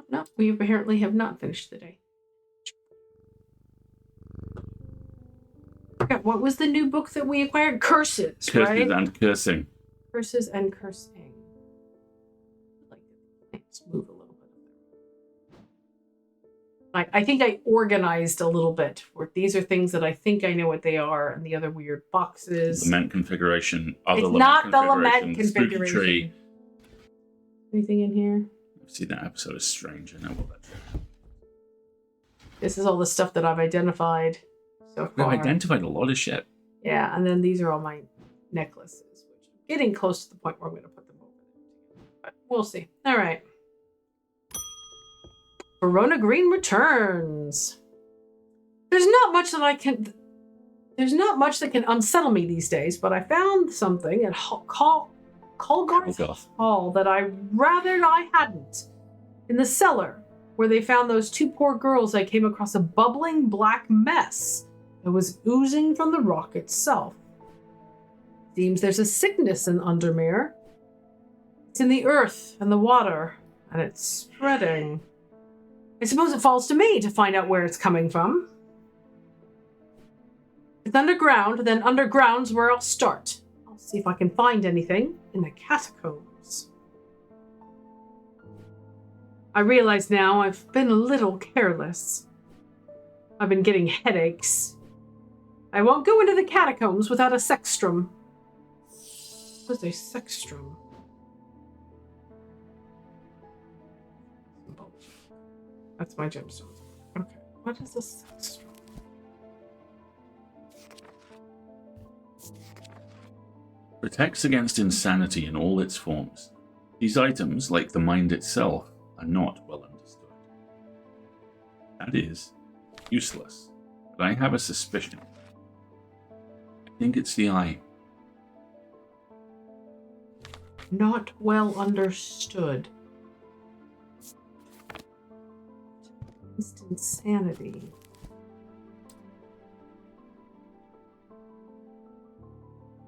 no. We apparently have not finished the day. Okay, what was the new book that we acquired? Curses, right? Curses and Cursing. Curses and Cursing. Let's move a little bit. I think I organized a little bit. These are things that I think I know what they are, and the other weird boxes. Lament configuration. It's not the lament configuration. Tree. Anything in here? I've seen that episode of Strange. I know what that's. This is all the stuff that I've identified so far. I've identified a lot of shit. Yeah, and then these are all my necklaces, which I'm getting close to the point where I'm going to put them over there. But we'll see. All right. Verona Green returns. There's not much that can unsettle me these days, but I found something at Colgarth Hall that I rather I hadn't. In the cellar, where they found those two poor girls, I came across a bubbling black mess that was oozing from the rock itself. Seems there's a sickness in Undermere. It's in the earth and the water, and it's spreading. I suppose it falls to me to find out where it's coming from. It's underground, then underground's where I'll start. I'll see if I can find anything in the catacombs. I realize now I've been a little careless. I've been getting headaches. I won't go into the catacombs without a sextrum. What's a sextrum? That's my gemstone. Okay, what is a sextrum? Protects against insanity in all its forms. These items, like the mind itself, are not well understood. That is, useless. But I have a suspicion. I think it's the eye. Not well understood. Insanity.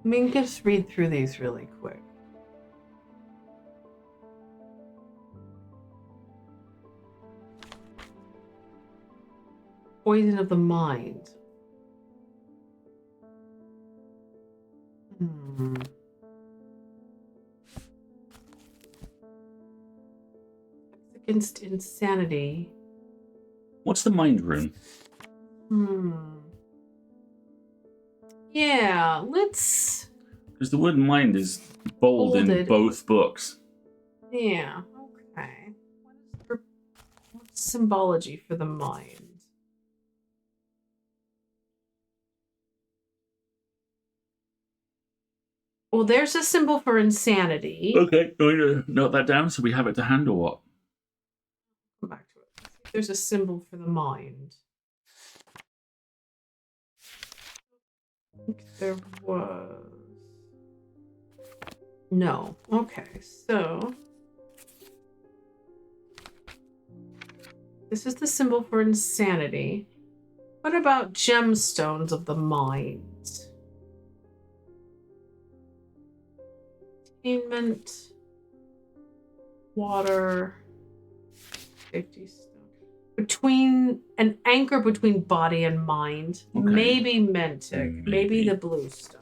Let me just read through these really quick. Poison of the mind. Against insanity. What's the mind rune? Yeah, let's... Because the word mind is bold in both books. Yeah, okay. What's symbology for the mind? Well, there's a symbol for insanity. Okay, going to note that down so we have it to hand or what? Come back to it. There's a symbol for the mind. I think there was. No. Okay, so this is the symbol for insanity. What about gemstones of the mind? Attainment, water, safety stone. Between an anchor between body and mind. Okay. Maybe Mentic. Maybe the blue stone.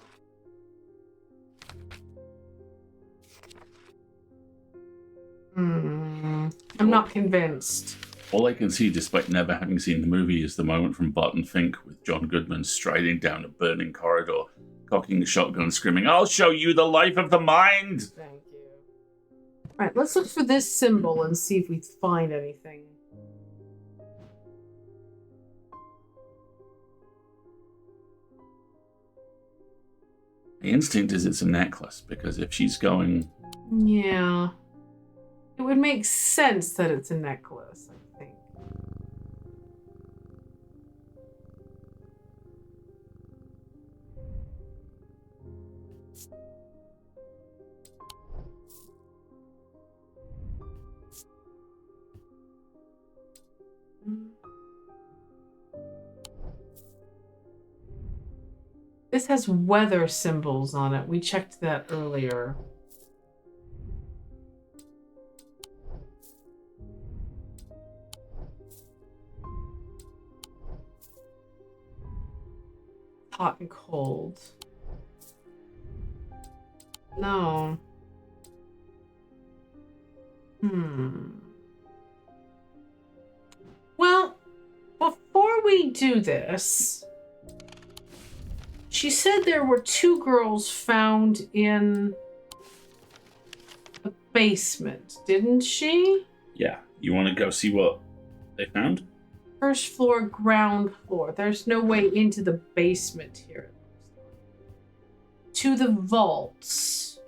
I'm not convinced. All I can see, despite never having seen the movie, is the moment from Barton Fink with John Goodman striding down a burning corridor, cocking the shotgun, screaming, "I'll show you the life of the mind!" Thank you. Right, let's look for this symbol and see if we find anything. The instinct is it's a necklace, because if she's going... Yeah. It would make sense that it's a necklace, I think. This has weather symbols on it. We checked that earlier. Hot and cold. No. Well, before we do this, she said there were 2 girls found in the basement, didn't she? Yeah. You want to go see what they found? First floor, ground floor. There's no way into the basement here. To the vaults.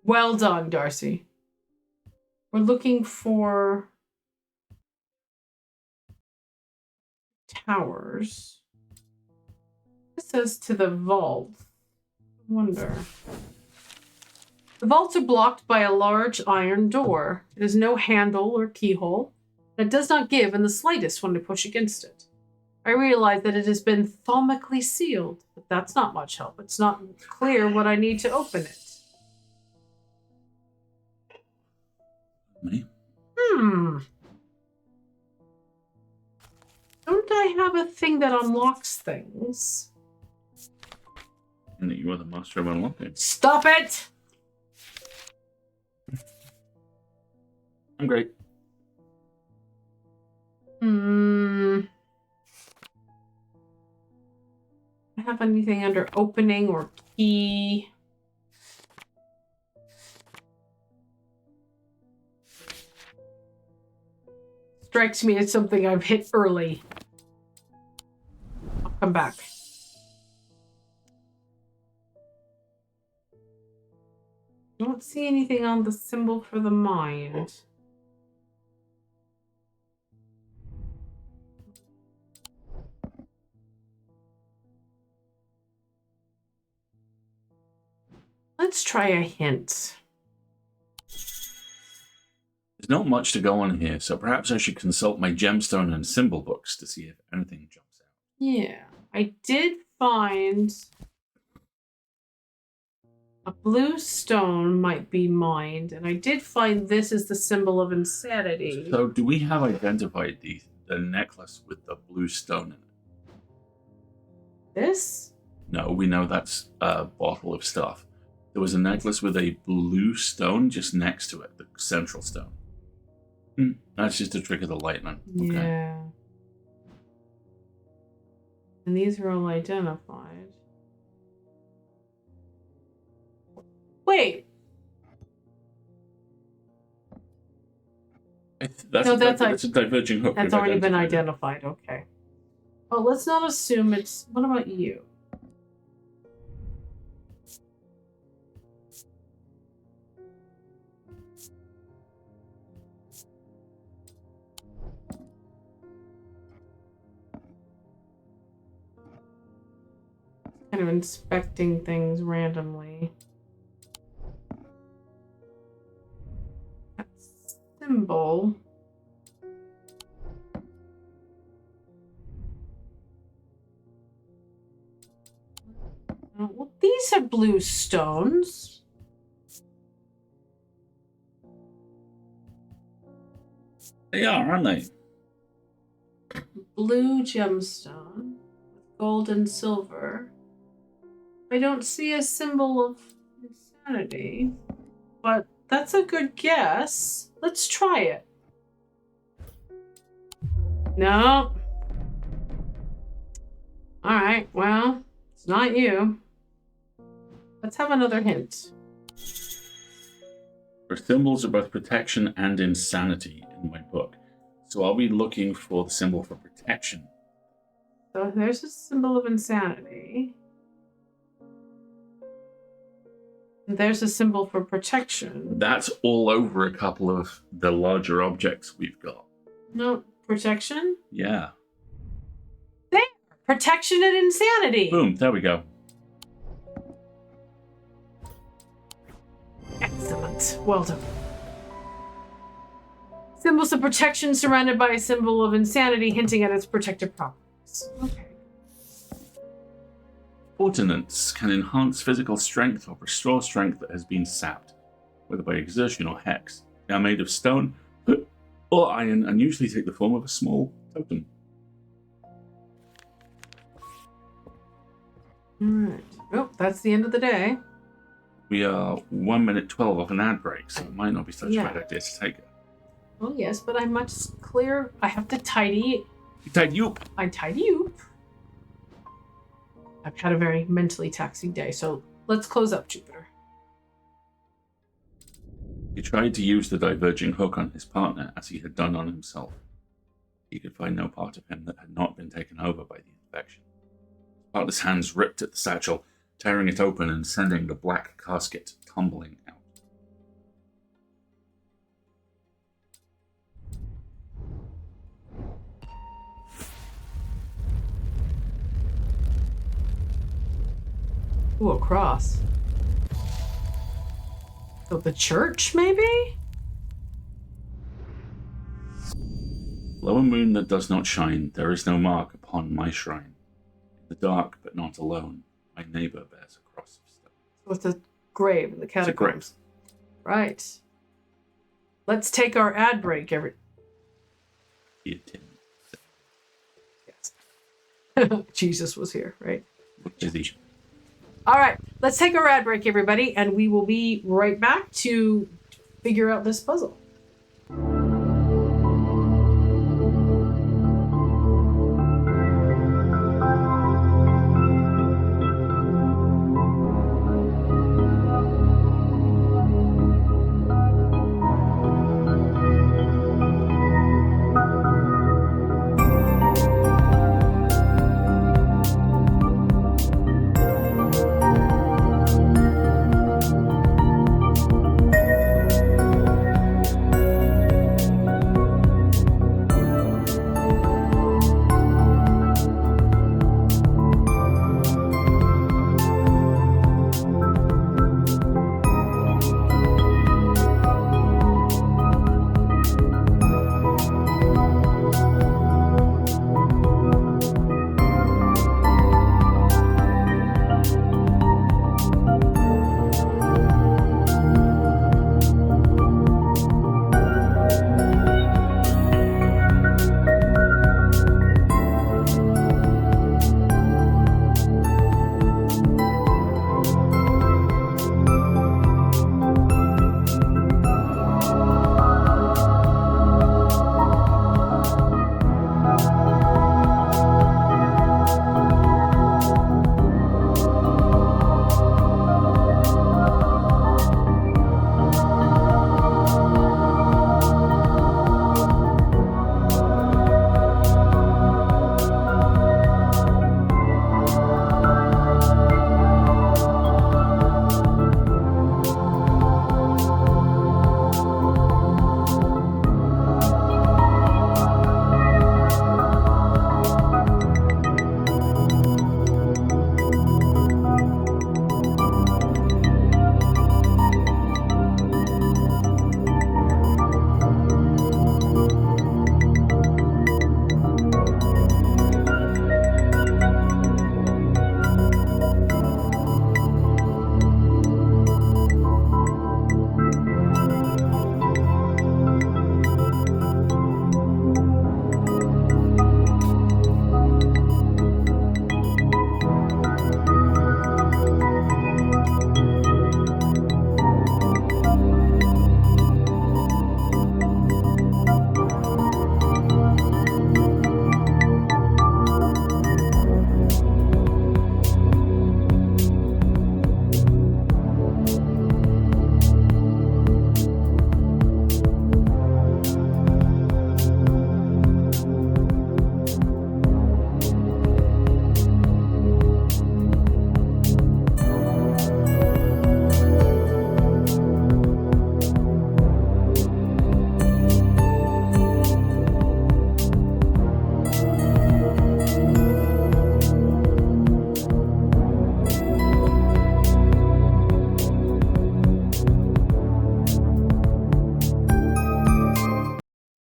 Well done, Darcy. We're looking for towers. It says to the vault. I wonder. The vaults are blocked by a large iron door. It has no handle or keyhole, and it does not give in the slightest when I push against it. I realize that it has been thomically sealed, but that's not much help. It's not clear what I need to open it. Me? Don't I have a thing that unlocks things? And that you are the master of unlocking. Stop it! I'm great. I have anything under opening or key? Strikes me as something I've hit early. I'll come back. Don't see anything on the symbol for the mind. Let's try a hint. There's not much to go on here, so perhaps I should consult my gemstone and symbol books to see if anything jumps out. Yeah, I did find a blue stone might be mined, and I did find this is the symbol of insanity. So do we have identified the necklace with the blue stone in it? This? No, we know that's a bottle of stuff. There was a necklace with a blue stone just next to it, the central stone. That's just a trick of the lightning. Okay. Yeah. And these are all identified. Wait. That's a diverging hook. That's already been identified. Okay. Oh, let's not assume it's... What about you? Kind of inspecting things randomly. That symbol. Well, these are blue stones. They are, aren't they? Blue gemstone with gold and silver. I don't see a symbol of insanity, but that's a good guess. Let's try it. No. All right, well, it's not you. Let's have another hint. There are symbols of both protection and insanity in my book. So I'll be looking for the symbol for protection. So there's a symbol of insanity. There's a symbol for protection. That's all over a couple of the larger objects we've got. No, protection? Yeah. There! Protection and insanity! Boom, there we go. Excellent. Well done. Symbols of protection surrounded by a symbol of insanity hinting at its protective properties. Okay. Ordnance can enhance physical strength or restore strength that has been sapped. whether by exertion or hex. They are made of stone or iron and usually take the form of a small totem. Alright. Oh, that's the end of the day. We are 1 minute 12 of an ad break, so it might not be such a bad idea to take it. Oh, yes, but I must clear. I have to tidy. You tied you up. I tidy up. I've had a very mentally taxing day, so let's close up, Jupiter. He tried to use the diverging hook on his partner as he had done on himself. He could find no part of him that had not been taken over by the infection. His partner's hands ripped at the satchel, tearing it open and sending the black casket tumbling out. Ooh, a cross. So the church, maybe? Blow a moon that does not shine, there is no mark upon my shrine. In the dark, but not alone, my neighbor bears a cross of stone. So it's a grave in the catacombs. Right. Let's take our ad break, Yes. Jesus was here, right? Is he? All right, let's take our ad break, everybody, and we will be right back to figure out this puzzle.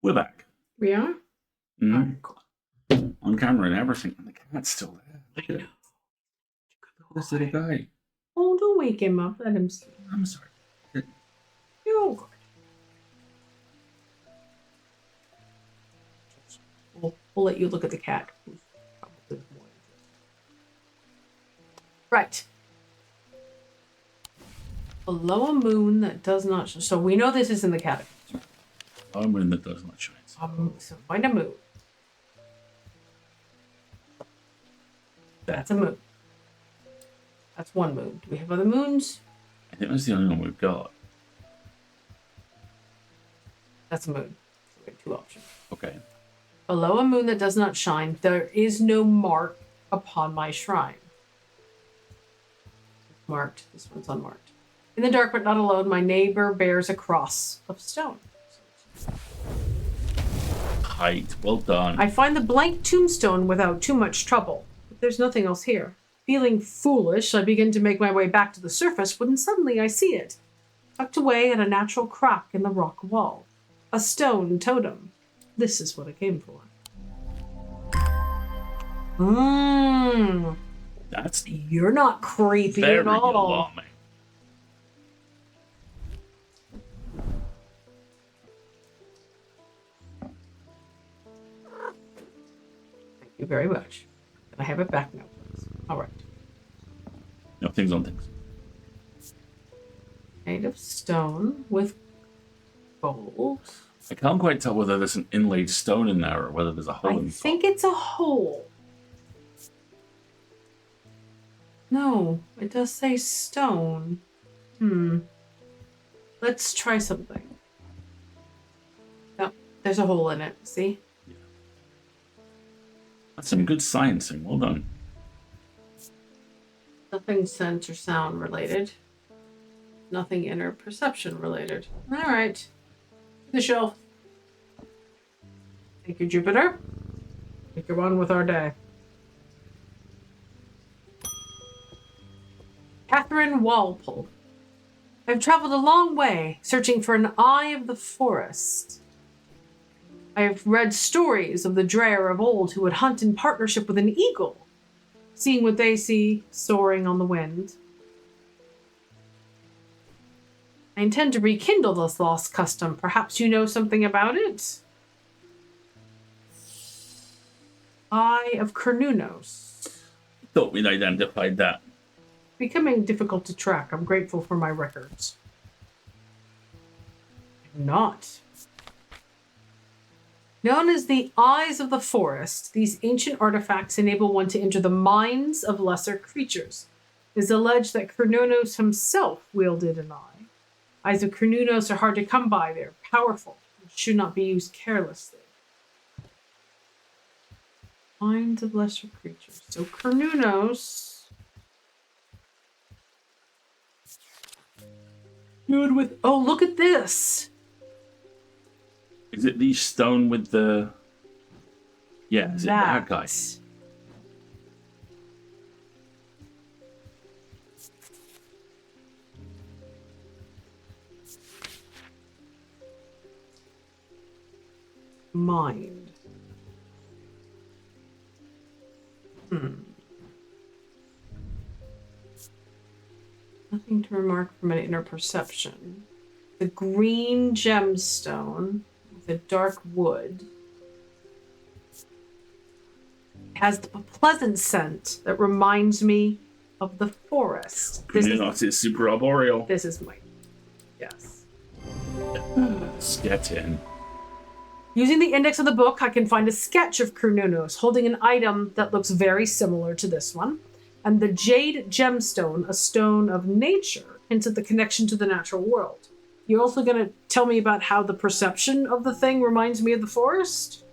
We're back. We are? Mhm. All right, cool. On camera and everything. And the cat's still there. Look at this little guy. Oh, don't wake him up. Let him sleep. I'm sorry. Oh, God. We'll let you look at the cat. Who's probably more interested. Right. Below a moon that does not... So we know this is in the catacombs. A moon that does not shine. So find a moon. That's a moon. That's one moon. Do we have other moons? I think that's the only one we've got. That's a moon. So we have two options. Okay. Below a moon that does not shine, there is no mark upon my shrine. Marked. This one's unmarked. In the dark but not alone, my neighbor bears a cross of stone. Height. Well done. I find the blank tombstone without too much trouble. But there's nothing else here. Feeling foolish, I begin to make my way back to the surface when suddenly I see it, tucked away at a natural crack in the rock wall. A stone totem. This is what I came for. That's You're not creepy very at all. alarming. Thank you very much. Can I have it back now, please? All right. No, things on things. Made of stone with gold. I can't quite tell whether there's an inlaid stone in there or whether there's a hole in I the think top. it's a hole. No, it does say stone. Let's try something. No, there's a hole in it. See? That's some good sciencing. Well done. Nothing sense or sound related. Nothing inner perception related. All right. The shelf. Thank you, Jupiter. Take your on with our day. Catherine Walpole. I've traveled a long way searching for an eye of the forest. I have read stories of the Dreyer of old who would hunt in partnership with an eagle, seeing what they see soaring on the wind. I intend to rekindle this lost custom. Perhaps you know something about it? Eye of Cernunnos. Thought we'd identified that. Becoming difficult to track. I'm grateful for my records. I'm not. Known as the Eyes of the Forest, these ancient artifacts enable one to enter the minds of lesser creatures. It is alleged that Cernunnos himself wielded an eye. Eyes of Cernunnos are hard to come by. They're powerful and should not be used carelessly. Minds of lesser creatures. So Cernunnos. Dude with... Oh, look at this! Is it the stone with the... Yeah, is it that guy? Mind. Nothing to remark from an inner perception. The green gemstone with a dark wood has a pleasant scent that reminds me of the forest. Cernunnos is super arboreal. This is my... Yes. Let's get in. Using the index of the book, I can find a sketch of Cernunnos holding an item that looks very similar to this one. And the jade gemstone, a stone of nature, hints at the connection to the natural world. You're also going to tell me about how the perception of the thing reminds me of the forest?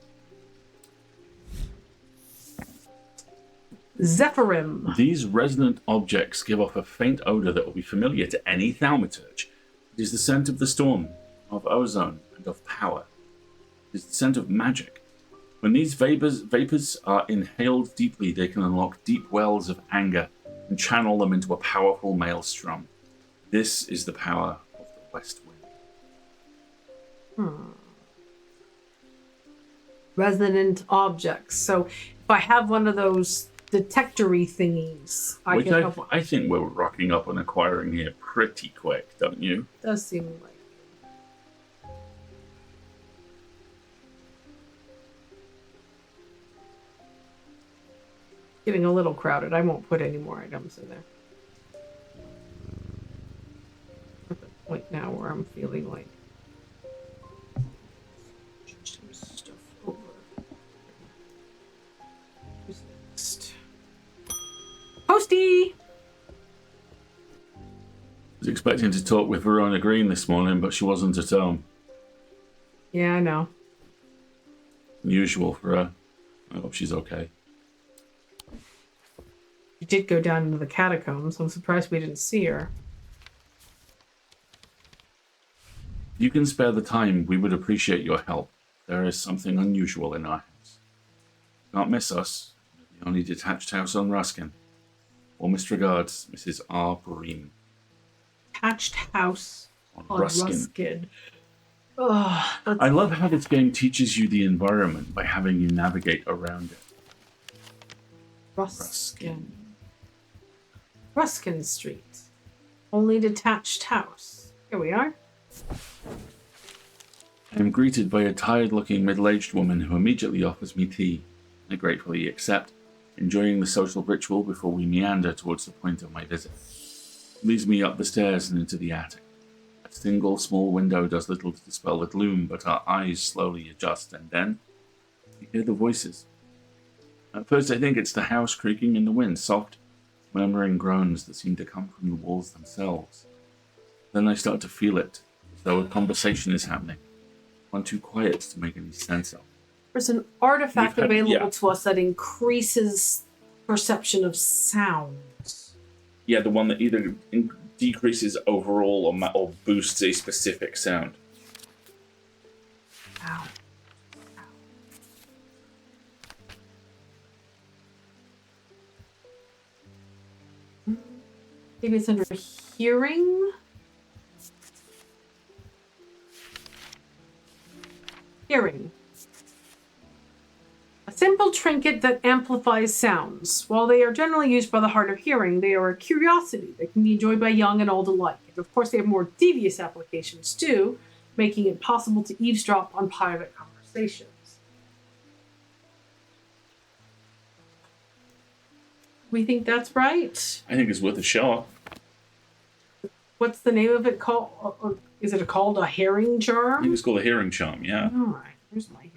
Zephyrim. These resonant objects give off a faint odor that will be familiar to any thaumaturge. It is the scent of the storm, of ozone, and of power. It is the scent of magic. When these vapors are inhaled deeply, they can unlock deep wells of anger and channel them into a powerful maelstrom. This is the power of the West Wind. Resonant objects. So if I have one of those detectory thingies, Which I think we're rocking up and acquiring here pretty quick, don't you? Does seem like. Getting a little crowded. I won't put any more items in there. At the point now where I'm feeling like some stuff over. Who's next? Posty! I was expecting to talk with Verona Green this morning, but she wasn't at home. Yeah, I know. Unusual for her. I hope she's okay. She did go down into the catacombs. I'm surprised we didn't see her. If you can spare the time, we would appreciate your help. There is something unusual in our house. Can't miss us. We're the only detached house on Ruskin. Warmest regards, Mrs. R. Breen. Detached house On on Ruskin. Oh, I love how this game teaches you the environment by having you navigate around it. Ruskin. Ruskin Street. Only detached house. Here we are. I am greeted by a tired-looking middle-aged woman who immediately offers me tea. I gratefully accept, enjoying the social ritual before we meander towards the point of my visit. It leads me up the stairs and into the attic. A single small window does little to dispel the gloom, but our eyes slowly adjust, and then we hear the voices. At first I think it's the house creaking in the wind, soft, murmuring groans that seem to come from the walls themselves. Then I start to feel it, as though a conversation is happening. One too quiet to make any sense of. There's an artifact available to us that increases perception of sounds. Yeah, the one that either decreases overall or boosts a specific sound. Ow. Maybe it's under hearing? Hearing. A simple trinket that amplifies sounds. While they are generally used by the hard of hearing, they are a curiosity that can be enjoyed by young and old alike. And of course, they have more devious applications too, making it possible to eavesdrop on private conversations. We think that's right? I think it's worth a shot. What's the name of it called? Is it called a hearing I charm? think it's called a hearing charm, yeah. All right, here's my hearing.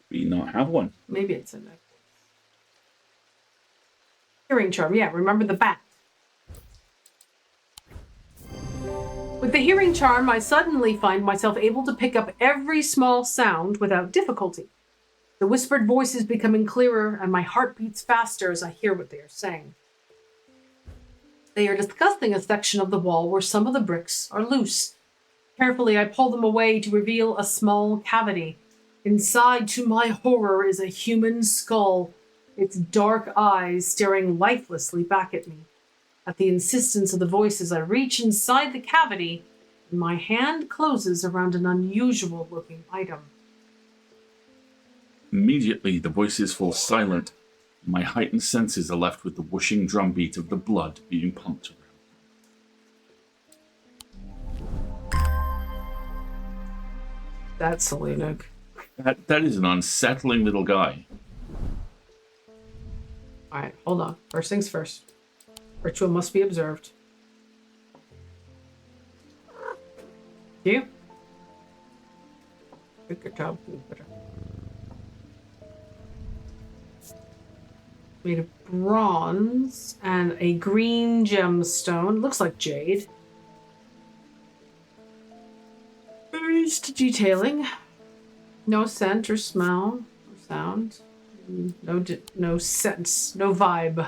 We not have one. Maybe it's a necklace. Hearing charm, yeah, remember the bat. With the hearing charm, I suddenly find myself able to pick up every small sound without difficulty. The whispered voices becoming clearer, and my heart beats faster as I hear what they are saying. They are discussing a section of the wall where some of the bricks are loose. Carefully, I pull them away to reveal a small cavity. Inside, to my horror, is a human skull, its dark eyes staring lifelessly back at me. At the insistence of the voices, I reach inside the cavity, and my hand closes around an unusual-looking item. Immediately, the voices fall silent, and my heightened senses are left with the whooshing drumbeat of the blood being pumped around. That's Selena. That is an unsettling little guy. All right, hold on. First things first. Ritual must be observed. You? Good job. Made of bronze and a green gemstone. Looks like jade. Very used to detailing. No scent or smell or sound. No sense. No vibe.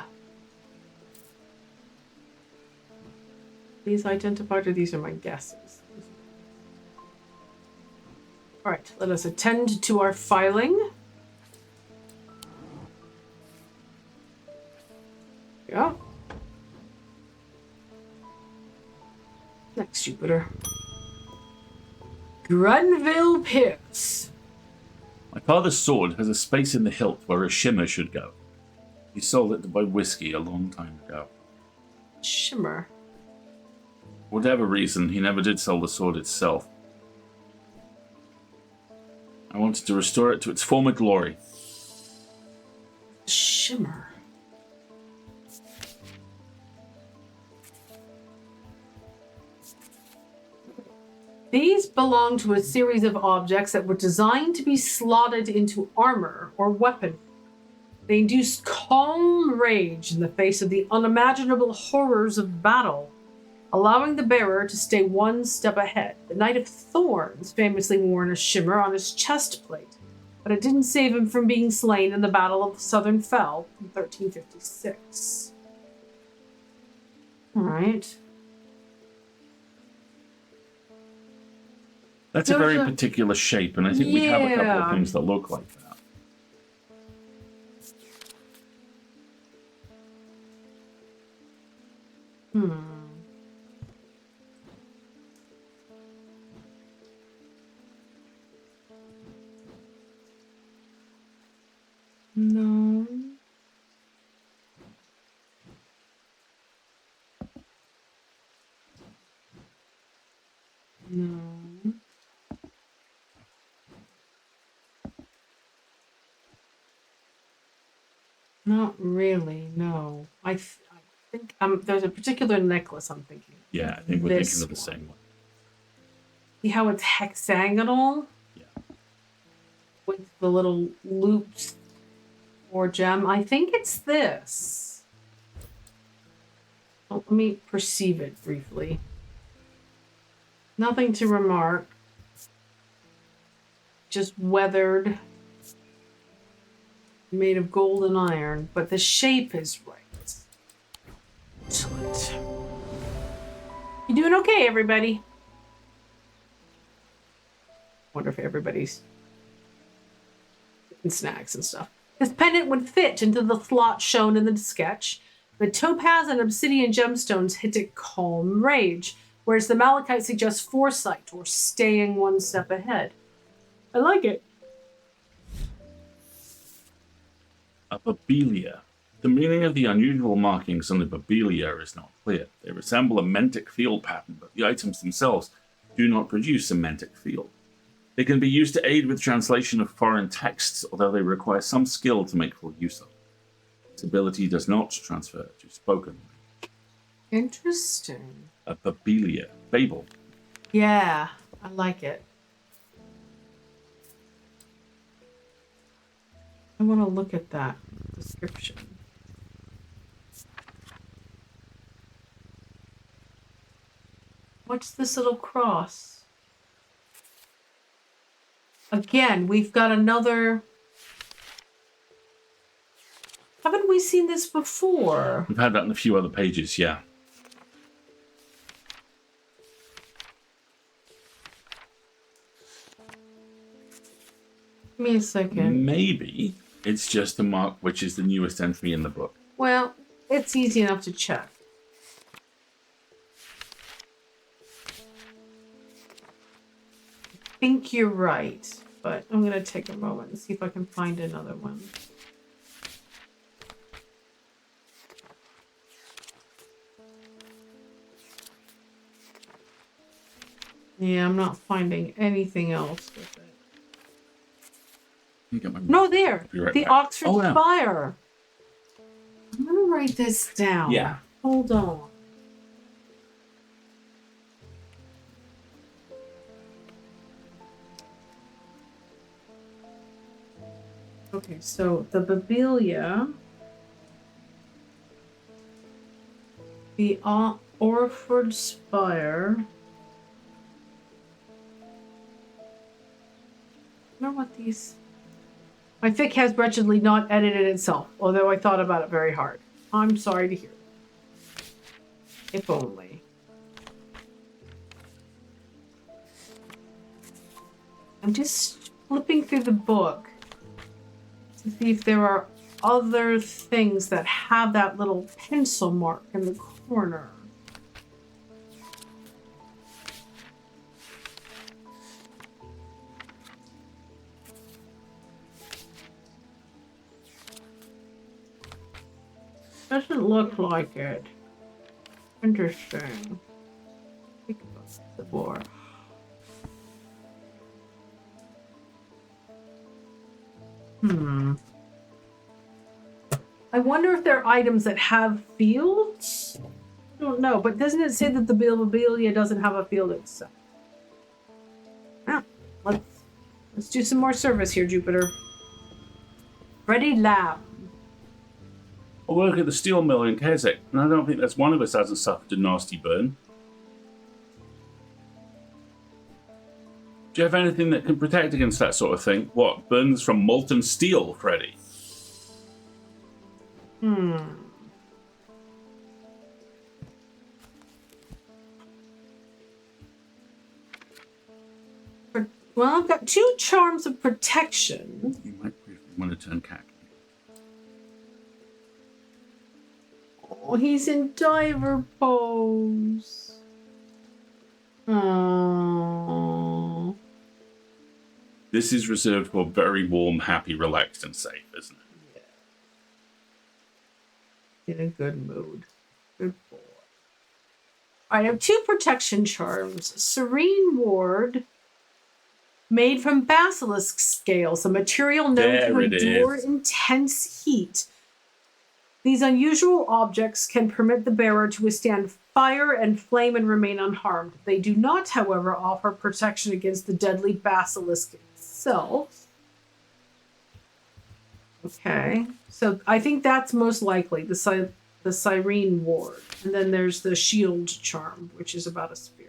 These identified, or these are my guesses? All right, let us attend to our filing. Yeah. Next, Jupiter. Grenville Pierce. My father's sword has a space in the hilt where a shimmer should go. He sold it to buy whiskey a long time ago. Shimmer. whatever reason, he never did sell the sword itself. I wanted to restore it to its former glory. Shimmer. These belong to a series of objects that were designed to be slotted into armor or weapon. They induced calm rage in the face of the unimaginable horrors of battle, allowing the bearer to stay one step ahead. The Knight of Thorns famously wore a shimmer on his chest plate, but it didn't save him from being slain in the Battle of Southern Fell in 1356. All right. That's a very particular shape, and I think we have a couple of things that look like that. No. No. Not really, no. I think there's a particular necklace I'm thinking. Yeah, I think we're thinking of the same one. See how it's hexagonal? Yeah. With the little loops or gem. I think it's this. Well, let me perceive it briefly. Nothing to remark. Just weathered. Made of gold and iron, but the shape is right. Excellent. You doing okay, everybody? Wonder if everybody's getting snacks and stuff. This pendant would fit into the slot shown in the sketch. The topaz and obsidian gemstones hint at calm rage, whereas the malachite suggests foresight or staying one step ahead. I like it. A babelia. The meaning of the unusual markings on the babelia is not clear. They resemble a mentic field pattern, but the items themselves do not produce a mentic field. They can be used to aid with translation of foreign texts, although they require some skill to make full use of. This ability does not transfer to spoken. Interesting. A babelia. Babel. Yeah, I like it. I want to look at that description. What's this little cross? Again, we've got another... Haven't we seen this before? We've had that in a few other pages, yeah. Give me a second. Maybe it's just a mark which is the newest entry in the book. Well, it's easy enough to check. I think you're right, but I'm going to take a moment and see if I can find another one. Yeah, I'm not finding anything else with it. No, there. Right the back. Oxford Oh, yeah. Spire. I'm going to write this down. Yeah. Hold on. Okay, so the Babelia, the Orford Spire. I don't know what these... My fic has wretchedly not edited itself, although I thought about it very hard. I'm sorry to hear. If only. I'm just flipping through the book to see if there are other things that have that little pencil mark in the corner. Doesn't look like it. Interesting. The war. I wonder if there are items that have fields? I don't know, but doesn't it say that the Bilbilia doesn't have a field itself? Well, let's do some more service here, Jupiter. Ready lab. I work at the steel mill in Keswick, and I don't think there's one of us hasn't suffered a nasty burn. Do you have anything that can protect against that sort of thing? What, burns from molten steel, Freddy? Well, I've got 2 charms of protection. You might briefly want to turn khaki. Oh, he's in diver pose. Oh. This is reserved for very warm, happy, relaxed, and safe, isn't it? Yeah. In a good mood. Good boy. All right, I have 2 protection charms. Serene Ward, made from basilisk scales, a material known to endure intense heat. These unusual objects can permit the bearer to withstand fire and flame and remain unharmed. They do not, however, offer protection against the deadly basilisk itself. Okay, so I think that's most likely the Cyrene Ward. And then there's the Shield Charm, which is about a spirit.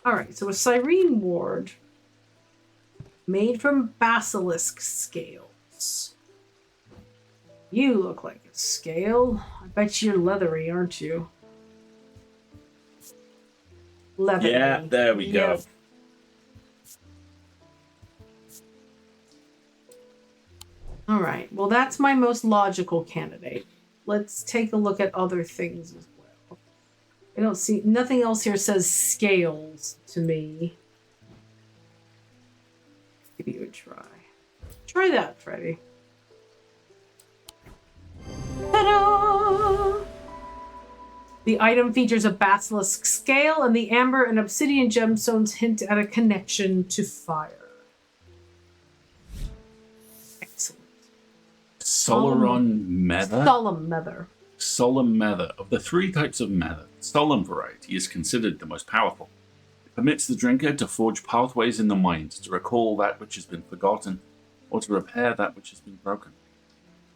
All right, so a Cyrene Ward made from basilisk scales. You look like a scale. I bet you're leathery, aren't you? Leathery. Yeah, there we go. All right, well, that's my most logical candidate. Let's take a look at other things as well. I don't see, nothing else here says scales to me. Give you a try. Try that, Freddy. Ta-da! The item features a basilisk scale, and the amber and obsidian gemstones hint at a connection to fire. Excellent. Solaron Mether? Solemn Mether. Solemn Mether. Of the 3 types of Mether, the Solemn variety is considered the most powerful. It permits the drinker to forge pathways in the mind, to recall that which has been forgotten, or to repair that which has been broken.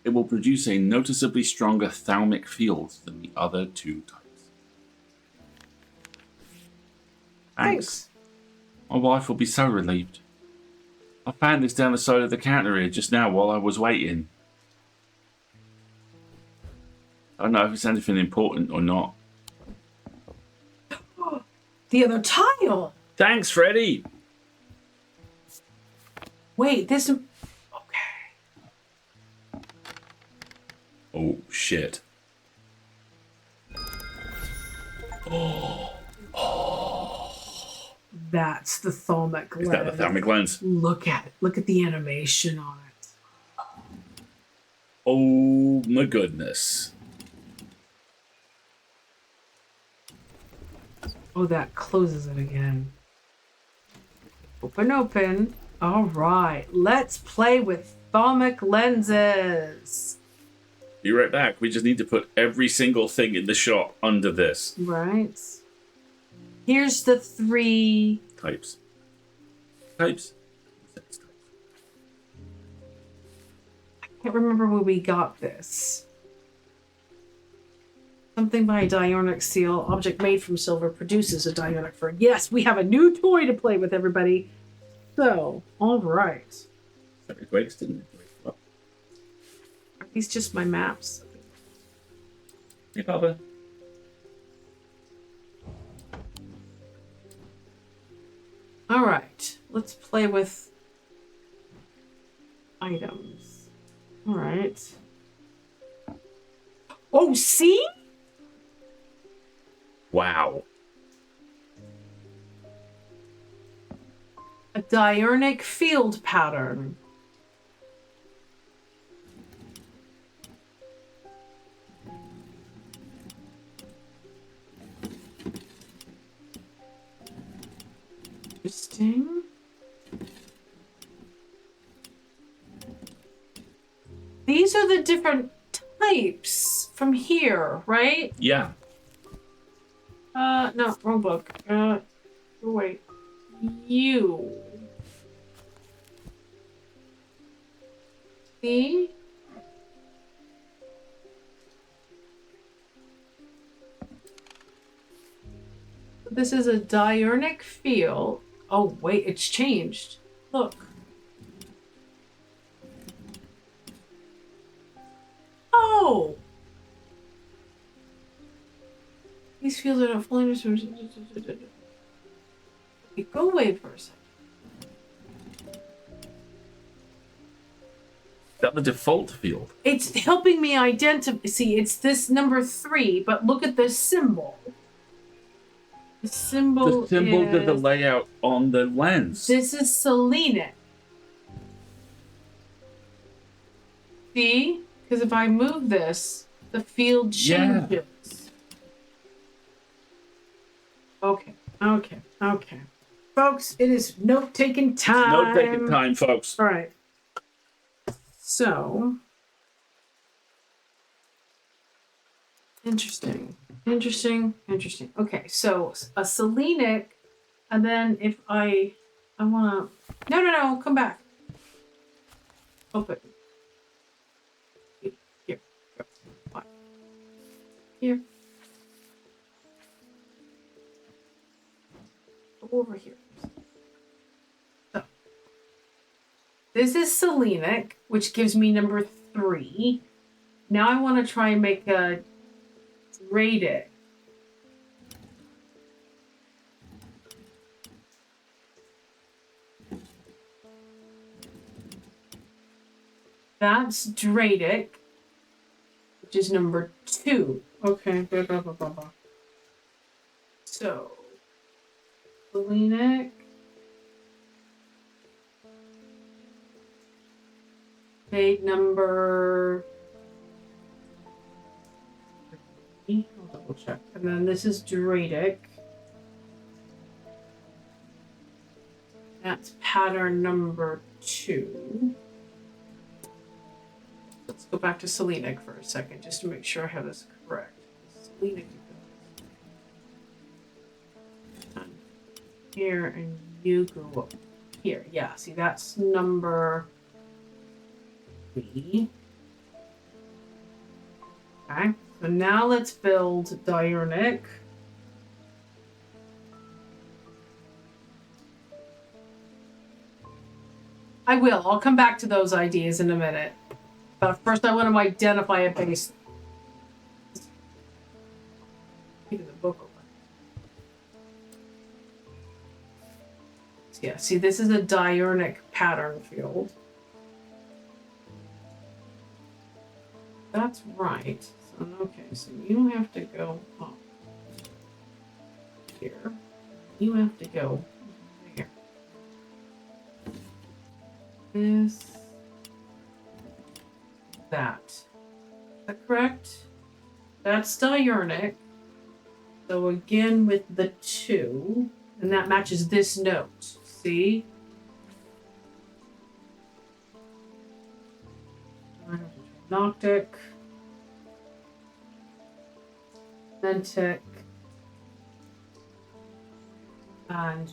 It will produce a noticeably stronger thalmic field than the other 2 types. Thanks. My wife will be so relieved. I found this down the side of the counter here just now while I was waiting. I don't know if it's anything important or not. The other tile! Thanks, Freddy! Wait, this... Okay. Oh, shit. That's the thalmic lens. Is that the thalmic lens? Look at it. Look at the animation on it. Oh, my goodness. Oh, that closes it again. Open, open. All right. Let's play with thalmic lenses. Be right back. We just need to put every single thing in the shot under this. Right. Here's the 3 Types. Types. I can't remember where we got this. Something by Dionic seal. Object made from silver produces a Dionic fern. Yes, we have a new toy to play with, everybody. So, all right. Sorry, Greg's didn't it? Well, Are these just my maps? hey, Papa. All right. Let's play with items. All right. Oh, see? Wow. A diurnic field pattern. Interesting. These are the different types from here, right? Yeah. No, wrong book. Wait. You. See? This is a diurnic field. Oh, wait, it's changed. Look. Oh! These fields are not fully understood. Go away for a second. Is that the default field? It's helping me identify. See, it's this number 3, but look at this symbol. The symbol The symbols are the is... layout on the lens. This is selenic. See? Because if I move this, the field changes. Yeah. Okay. Folks, it is note-taking time. Note-taking time, folks. All right. So... Interesting. Okay, so a selenic, and then if I want to... No, come back. Open. Here. Here. Go over here. So, this is selenic, which gives me number 3. Now I want to try and make a Dratic. That's Dratic, which is number 2. Okay, blah, blah, blah, blah, blah. So, Selenic. Page number... I'll double check. And then this is Dratic. That's pattern number 2. Let's go back to Selenic for a second, just to make sure I have this correct. Selenic goes here, and you go up here. Yeah, see, that's number 3. Okay, so now let's build Diurnic. I will. I'll come back to those ideas in a minute. But first I want to identify a base. Keeping the book open. So yeah, see, this is a Diurnic pattern field. That's right. So, okay, so you have to go up here. You have to go there. This. That. Is that correct? That's Diurnic. So again with the 2. And that matches this note. See? Noctic. Mentic. And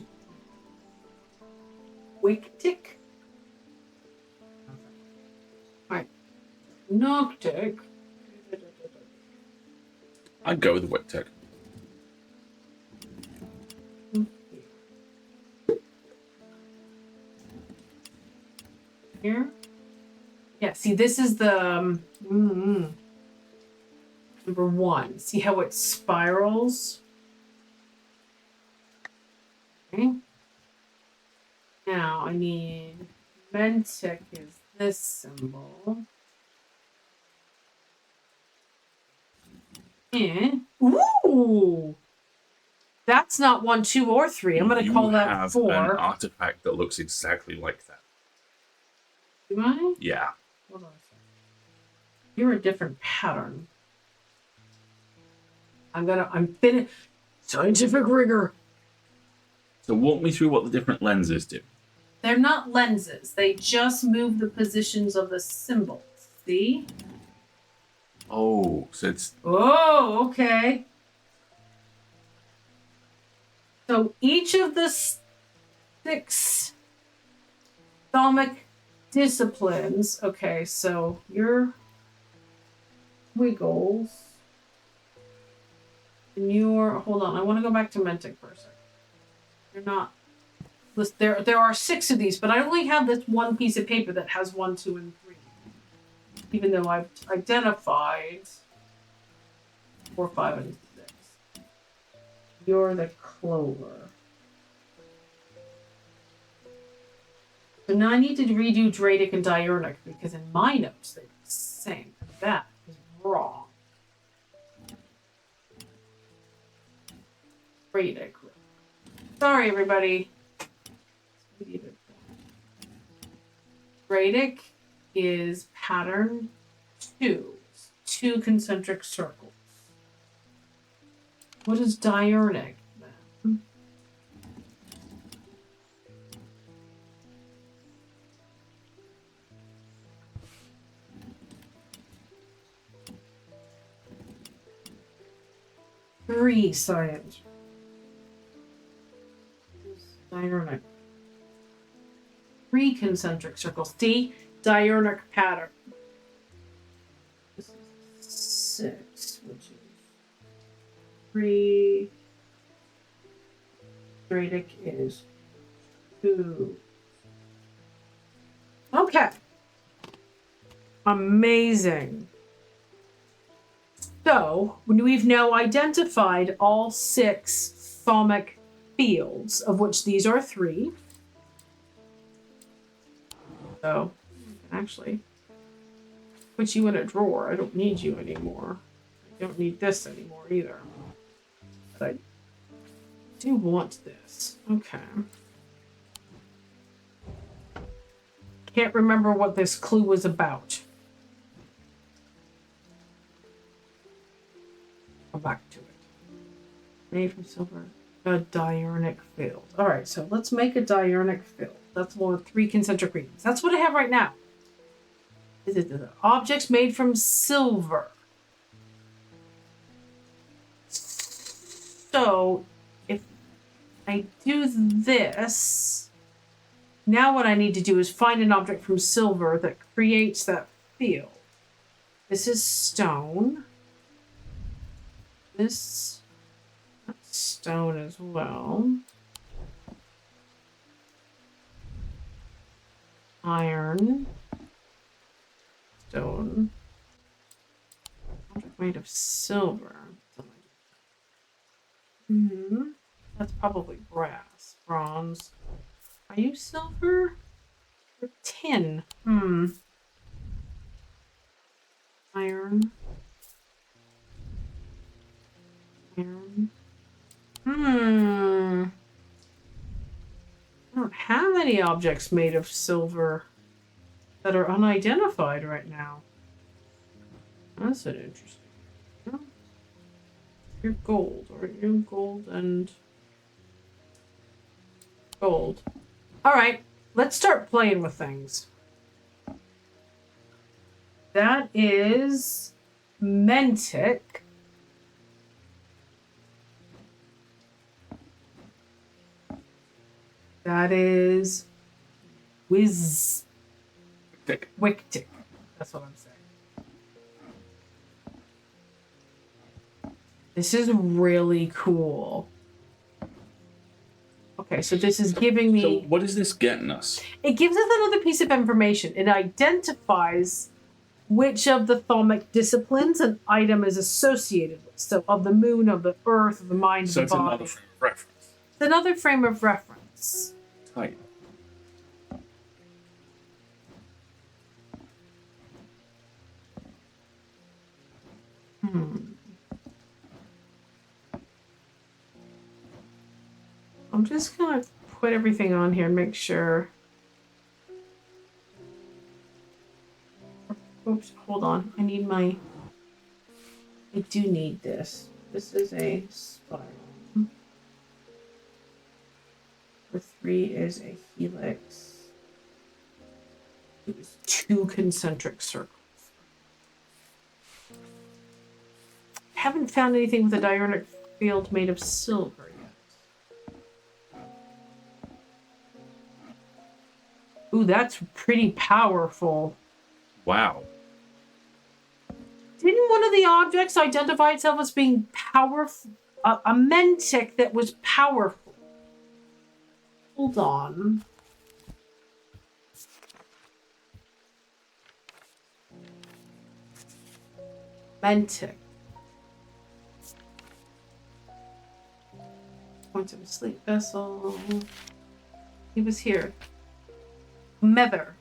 Wictic. Alright. Noctic. I'd go with Wictic. Here. Yeah, see, this is the number 1. See how it spirals? Okay. Now I need Mentic is this symbol. And ooh! That's not 1, 2, or 3. I'm gonna call that 4. You have an artifact that looks exactly like that. Do I? Yeah. Hold on a second. You're a different pattern. I'm finished. Scientific rigor. So walk me through what the different lenses do. They're not lenses. They just move the positions of the symbols. See? Oh, so it's... Oh, okay. So each of the 6 thalmic disciplines. Okay, so your wiggles. And your... Hold on, I want to go back to Mentic for a second. You're not... There are 6 of these, but I only have this one piece of paper that has 1, 2, and 3. Even though I've identified 4, 5, and 6. You're the clover. So now I need to redo Dradic and Diurnic because in my notes they're the same. That is wrong. Dradic. Sorry, everybody. Dradic is pattern 2. 2 concentric circles. What is Diurnic then? Three science. Diurnic. 3 concentric circles. See? Diurnic pattern. This is 6, which is 3. Dradic is 2. Okay. Amazing. So, we've now identified all 6 thalmic fields, of which these are 3. So, actually, put you in a drawer. I don't need you anymore. I don't need this anymore either. But I do want this. Okay. Can't remember what this clue was about. Come back to it. Made from silver. A diurnic field. Alright, so let's make a diurnic field. That's one with 3 concentric rings. That's what I have right now. Objects made from silver. So, if I do this, now what I need to do is find an object from silver that creates that field. This is stone. This stone as well. Iron. Stone. Object made of silver. That's probably brass. Bronze. Are you silver? Or tin? Iron. Iron. I don't have any objects made of silver that are unidentified right now. That's an interesting. Oh, you're gold, or you're gold and gold. Alright, let's start playing with things. That is Mentic. That is Wictic. That's what I'm saying. This is really cool. Okay, so this is giving me... So what is this getting us? It gives us another piece of information. It identifies which of the thalmic disciplines an item is associated with. So of the moon, of the earth, of the mind, of the body. So it's another frame of reference. It's another frame of reference. Tight. I'm just gonna put everything on here and make sure. Oops, hold on. I do need this. This is a spiral. Number 3 is a helix. It was 2 concentric circles. Haven't found anything with a diurnal field made of silver yet. Ooh, that's pretty powerful. Wow. Didn't one of the objects identify itself as being powerful? A mentic that was powerful. Hold on. Mentic. Points of a sleep vessel. He was here. Mether.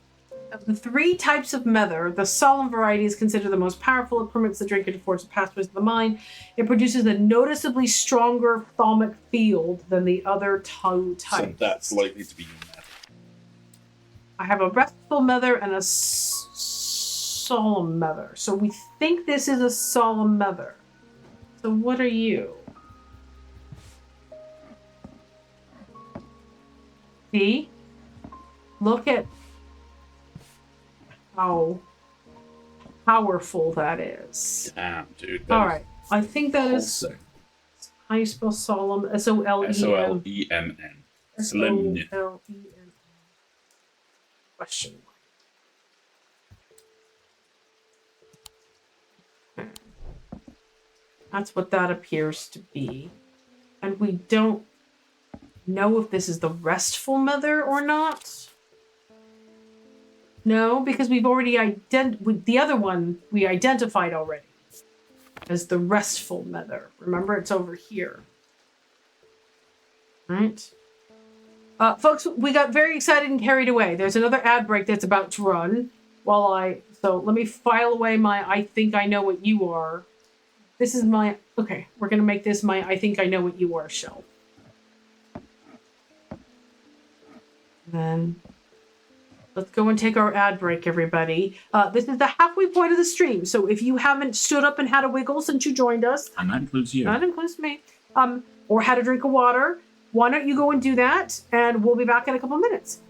Of the 3 types of mether, the solemn variety is considered the most powerful. It permits the drinker to forge the pathways of the mind. It produces a noticeably stronger thalamic field than the other 2 types. So that's likely to be mether. I have a restful mether and a solemn mether. So we think this is a solemn mether. So what are you? See? Look at how powerful that is. Damn, dude. All right. I think that is. Also, How you spell solemn? S-O-L-E-M. Solemn. Solemn. S-O-L-E-M. Question mark. That's what that appears to be. And we don't know if this is the restful mether or not. No, because we've already the other one we identified already as the restful mether. Remember, it's over here. Right? Folks, we got very excited and carried away. There's another ad break that's about to run. So let me file away my I think I know what you are. This is my, okay, we're going to make this my I think I know what you are shelf. Then let's go and take our ad break, everybody. This is the halfway point of the stream. So if you haven't stood up and had a wiggle since you joined us. And that includes you. That includes me. Or had a drink of water. Why don't you go and do that? And we'll be back in a couple minutes.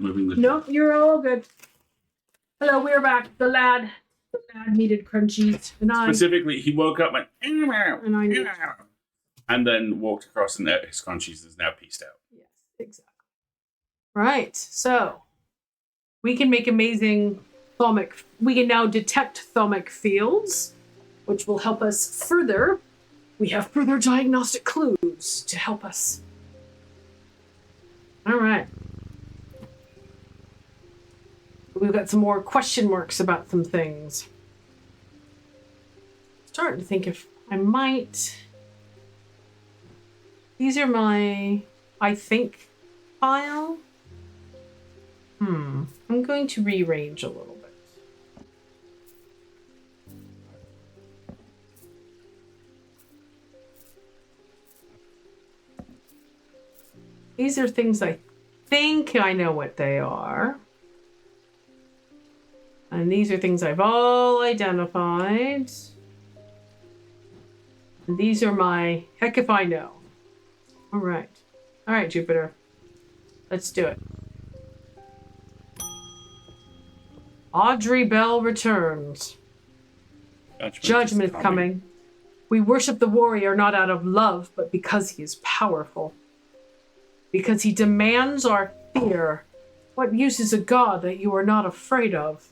moving the Nope, you're all good. Hello, we're back. The lad needed crunchies, and Specifically, he woke up, went, and I need. and then walked across, and his crunchies is now pieced out. Yes, exactly. Right. So we can make amazing thaumic. We can now detect thaumic fields, which will help us further. We have further diagnostic clues to help us. All right. We've got some more question marks about some things. Starting to think if I might. These are my, I think, file. I'm going to rearrange a little bit. These are things I think I know what they are. And these are things I've all identified. And these are my heck if I know. All right. All right, Jupiter. Let's do it. Audrey Bell returns. Judgment is coming. We worship the warrior not out of love, but because he is powerful. Because he demands our fear. What use is a god that you are not afraid of?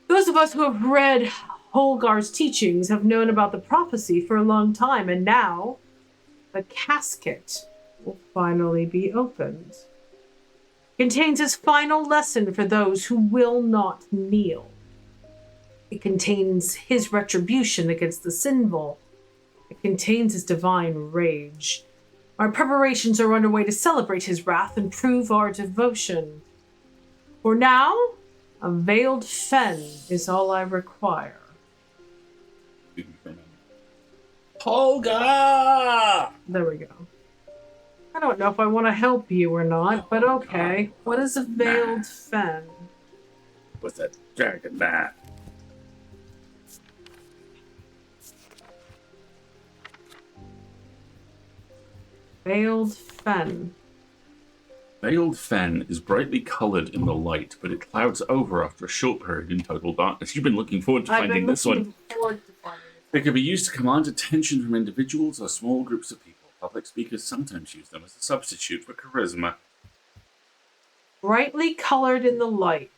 Those of us who have read Holgar's teachings have known about the prophecy for a long time, and now the casket will finally be opened. It contains his final lesson for those who will not kneel. It contains his retribution against the sinful. It contains his divine rage. Our preparations are underway to celebrate his wrath and prove our devotion. For now, a veiled fen is all I require. Holga! There we go. I don't know if I want to help you or not, but okay. What is a veiled fen? What's that dragon bat? Veiled fen. Veiled fen is brightly coloured in the light, but it clouds over after a short period in total darkness. You've been looking forward to finding this one. They can be used to command attention from individuals or small groups of people. Public speakers sometimes use them as a substitute for charisma. Brightly colored in the light,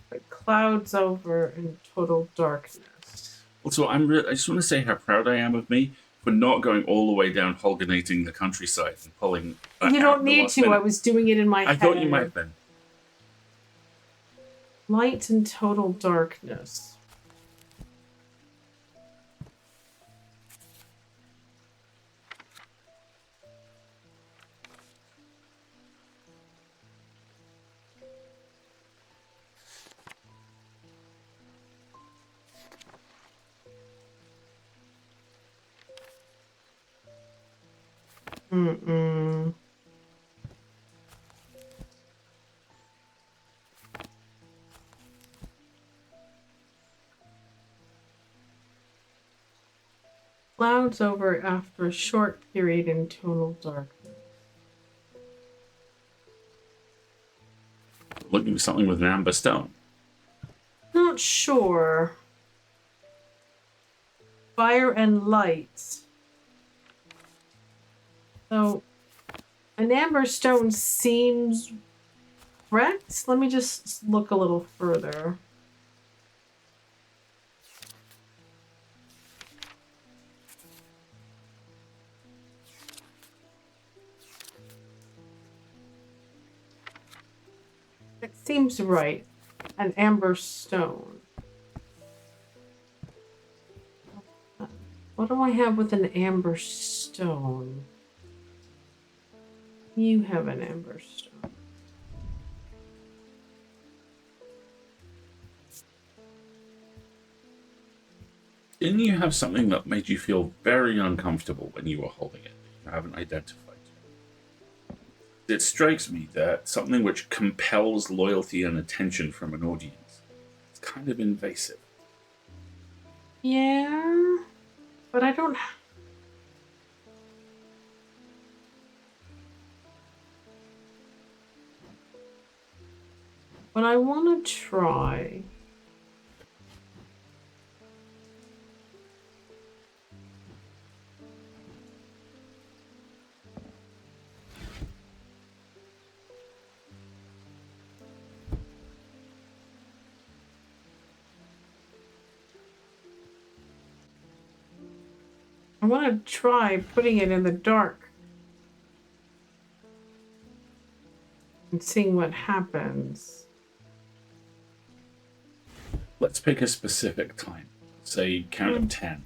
but clouds over in total darkness. Also, I just want to say how proud I am of me for not going all the way down Holganating the countryside and pulling. You don't need to. Minute. I was doing it in my head. I thought you might have been. Light and total darkness. Clouds over after a short period in total darkness. Looking for something with an amber stone. Not sure. Fire and light. So, an amber stone seems correct. Let me just look a little further. It seems right. An amber stone. What do I have with an amber stone? You have an amber stone. Didn't you have something that made you feel very uncomfortable when you were holding it? You haven't identified. It strikes me that something which compels loyalty and attention from an audience is kind of invasive. Yeah, but I don't. But I want to try. I want to try putting it in the dark and seeing what happens. Let's pick a specific time. Say count of 10.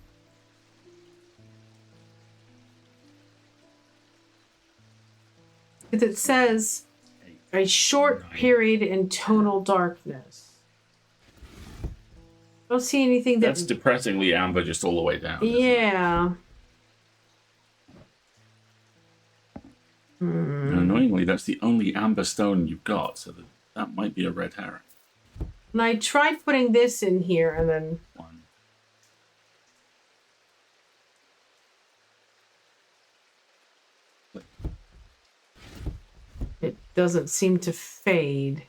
Because it says a short period in tonal darkness. I don't see anything That's depressingly amber just all the way down. Yeah. And annoyingly, that's the only amber stone you've got, so that might be a red herring. And I tried putting this in here and then... 1. It doesn't seem to fade.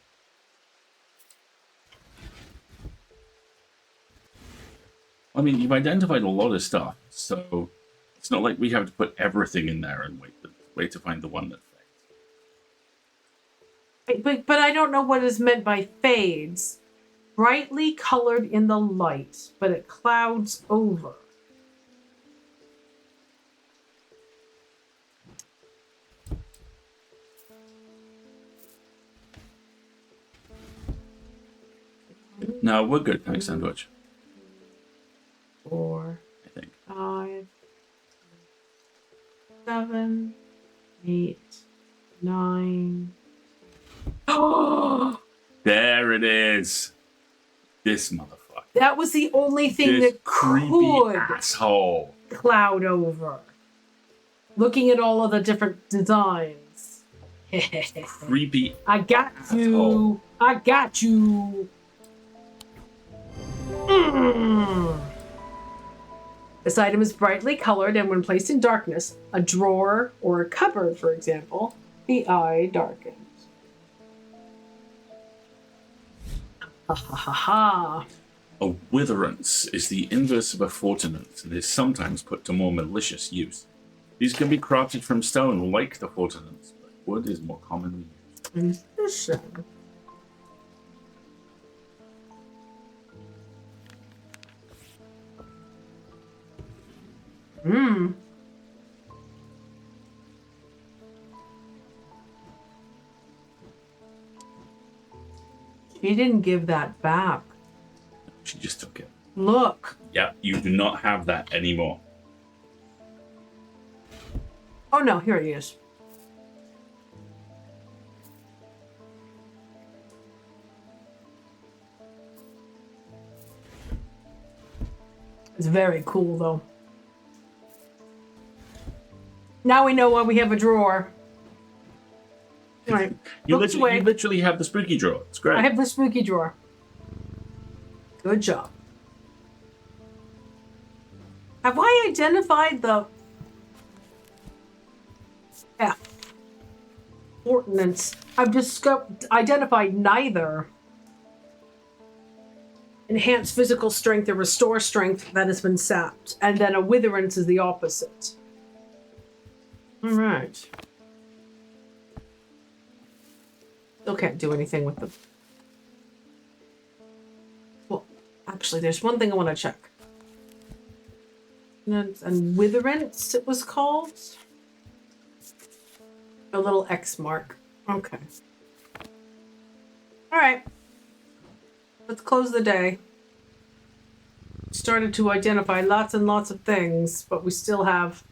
I mean, you've identified a lot of stuff, so it's not like we have to put everything in there and wait to find the one that fades. But I don't know what is meant by fades. Brightly colored in the light, but it clouds over. No, we're good, thanks, Sandwich. 4, I think. 5, 7, 8, 9. Oh! There it is. This motherfucker. That was the only thing This that creepy could asshole. cloud over. Looking at all of the different designs. Creepy. I got you. Asshole. I got you. This item is brightly colored, and when placed in darkness, a drawer or a cupboard, for example, the eye darkens. Ha ha ha ha. A witherance is the inverse of a fortinance and is sometimes put to more malicious use. These can be crafted from stone like the fortinance, but wood is more commonly used. Interesting. She didn't give that back. She just took it. Look. Yeah, you do not have that anymore. Oh no, here he is. It's very cool though. Now we know why we have a drawer. Right. You literally have the spooky drawer. It's great. I have the spooky drawer. Good job. Have I identified the F? Ordnance. I've just identified neither. Enhance physical strength or restore strength that has been sapped. And then a witherance is the opposite. All right. Still can't do anything with them. Well, actually, there's one thing I want to check. And witherance, it was called. A little X mark. Okay. All right. Let's close the day. Started to identify lots and lots of things, but we still have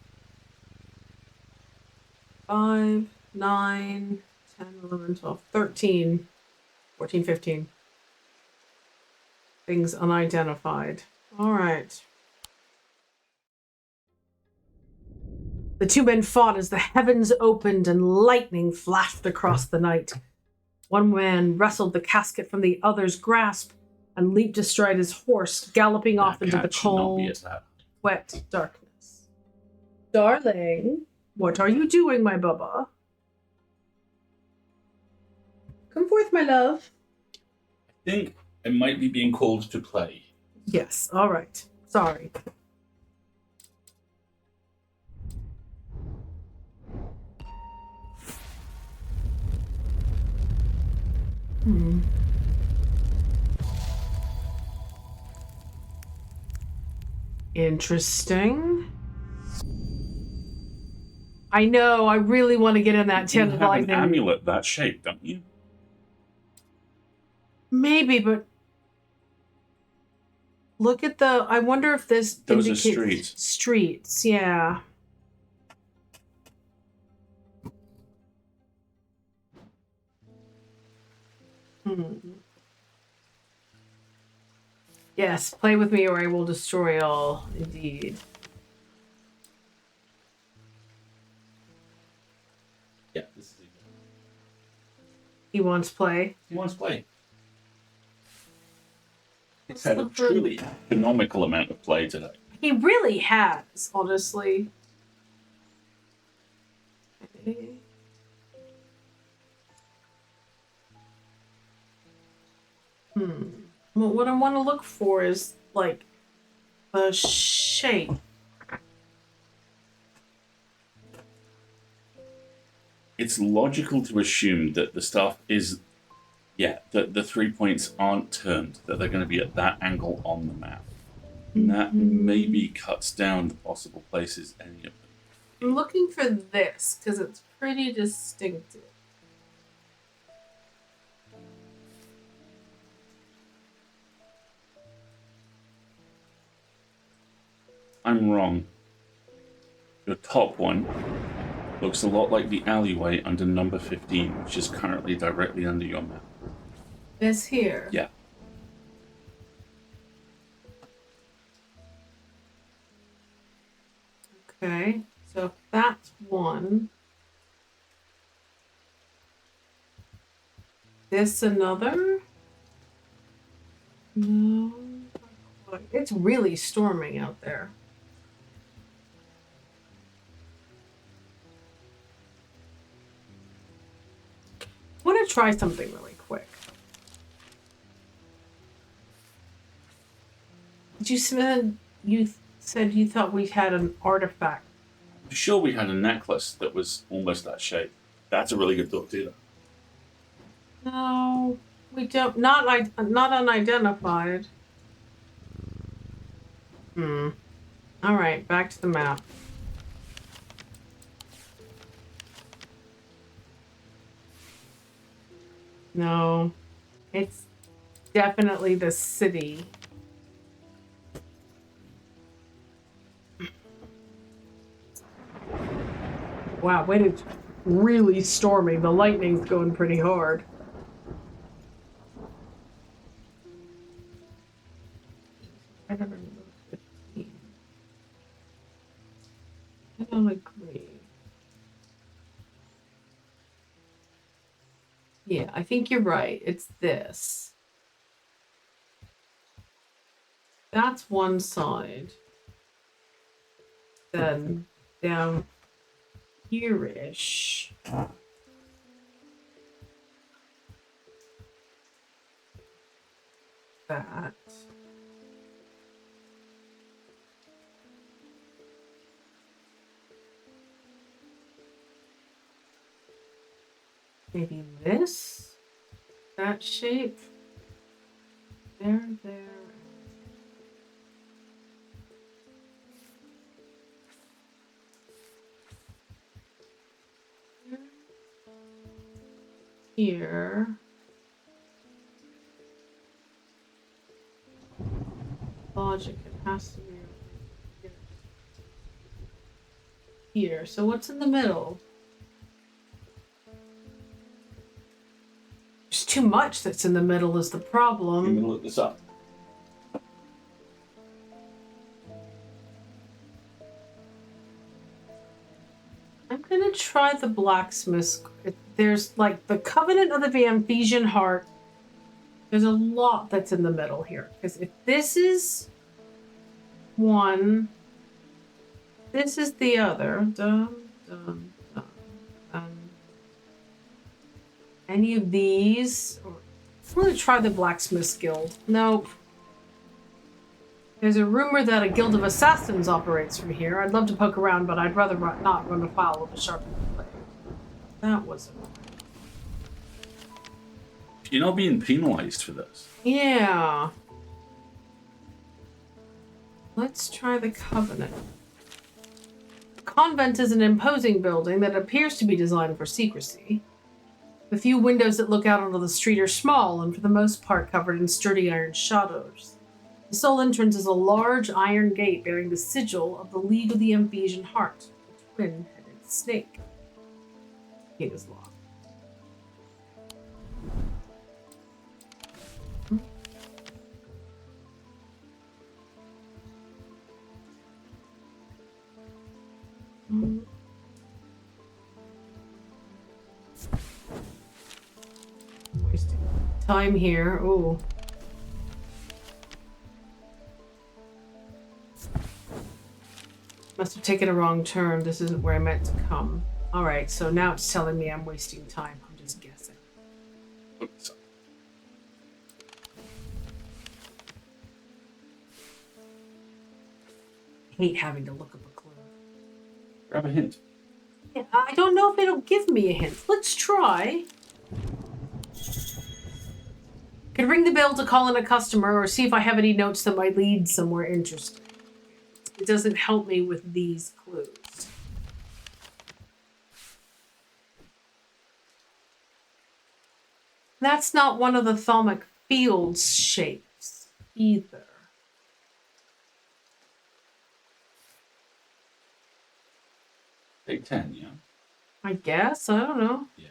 5, 9, 10, 11, 12, 13, 14, 15 things unidentified. All right. The two men fought as the heavens opened and lightning flashed across the night. One man wrestled the casket from the other's grasp and leaped astride his horse, galloping off into the cold, wet darkness. Darling, what are you doing, my bubba? Come forth, my love. think it might be being called to play. Yes, all right. Sorry. Interesting. I know, I really want to get in that You have an tantalizing. amulet that shape, don't you? Maybe, but look at the. I wonder if this Those are indicates streets. Streets, yeah. Yes, play with me or I will destroy all. Indeed. Yeah, this is it. He wants play. He wants to play. It's Let's had a look for- truly economical amount of play today. He really has, honestly. Well, what I want to look for is, like, the shape. It's logical to assume that the stuff is, that the 3 points aren't turned, that they're going to be at that angle on the map. And that maybe cuts down the possible places any of them. I'm looking for this, because it's pretty distinctive. I'm wrong. Your top one looks a lot like the alleyway under number 15, which is currently directly under your map. This here. Yeah. Okay, so if that's one. This another? No. Not quite. It's really storming out there. I want to try something really quick. You said you thought we had an artifact. I'm sure we had a necklace that was almost that shape. That's a really good thought too. No, we don't. Not unidentified. All right, back to the map. No, it's definitely the city. Wow, wait, it's really storming. The lightning's going pretty hard. I don't agree. Yeah, I think you're right. It's this. That's one side. Then down here-ish. That. Maybe this? That shape? There. Here. Logic, it has to be here. So what's in the middle? There's too much that's in the middle is the problem. I'm going to look this up. I'm gonna try the blacksmith's. There's like the Covenant of the Vamphesian Heart. There's a lot that's in the middle here. Because if this is one, this is the other. Any of these, or I'm gonna try the Blacksmith's Guild. Nope. There's a rumor that a guild of assassins operates from here. I'd love to poke around, but I'd rather not run afoul of a sharpened blade. That was You're not being penalized for this. Yeah. Let's try the Covenant. The convent is an imposing building that appears to be designed for secrecy. The few windows that look out onto the street are small and for the most part covered in sturdy iron shutters. The sole entrance is a large iron gate bearing the sigil of the League of the Amphesian Heart, a twin-headed snake. The gate is locked. Wasting time here. Ooh. Must have taken a wrong turn. This isn't where I meant to come. Alright, so now it's telling me I'm wasting time. I'm just guessing. Oops. I hate having to look up a clue. Grab a hint. Yeah, I don't know if it'll give me a hint. Let's try. Could ring the bell to call in a customer or see if I have any notes that might lead somewhere interesting. It doesn't help me with these clues. That's not one of the thalmic fields shapes either. Take 10, yeah? I guess. I don't know. Yeah.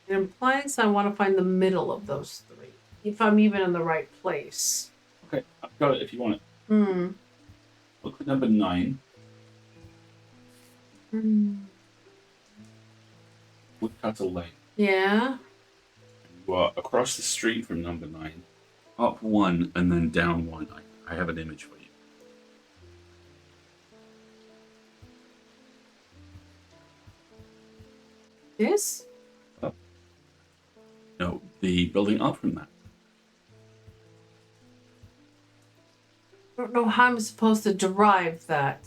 It implies I want to find the middle of those three. If I'm even in the right place. Okay, I've got it if you want it. Hmm. Look at number 9. Woodcutter Lane. Yeah. You are across the street from number 9. Up 1 and then down 1. I have an image for you. This? No, the building up from that. I don't know how I'm supposed to derive that.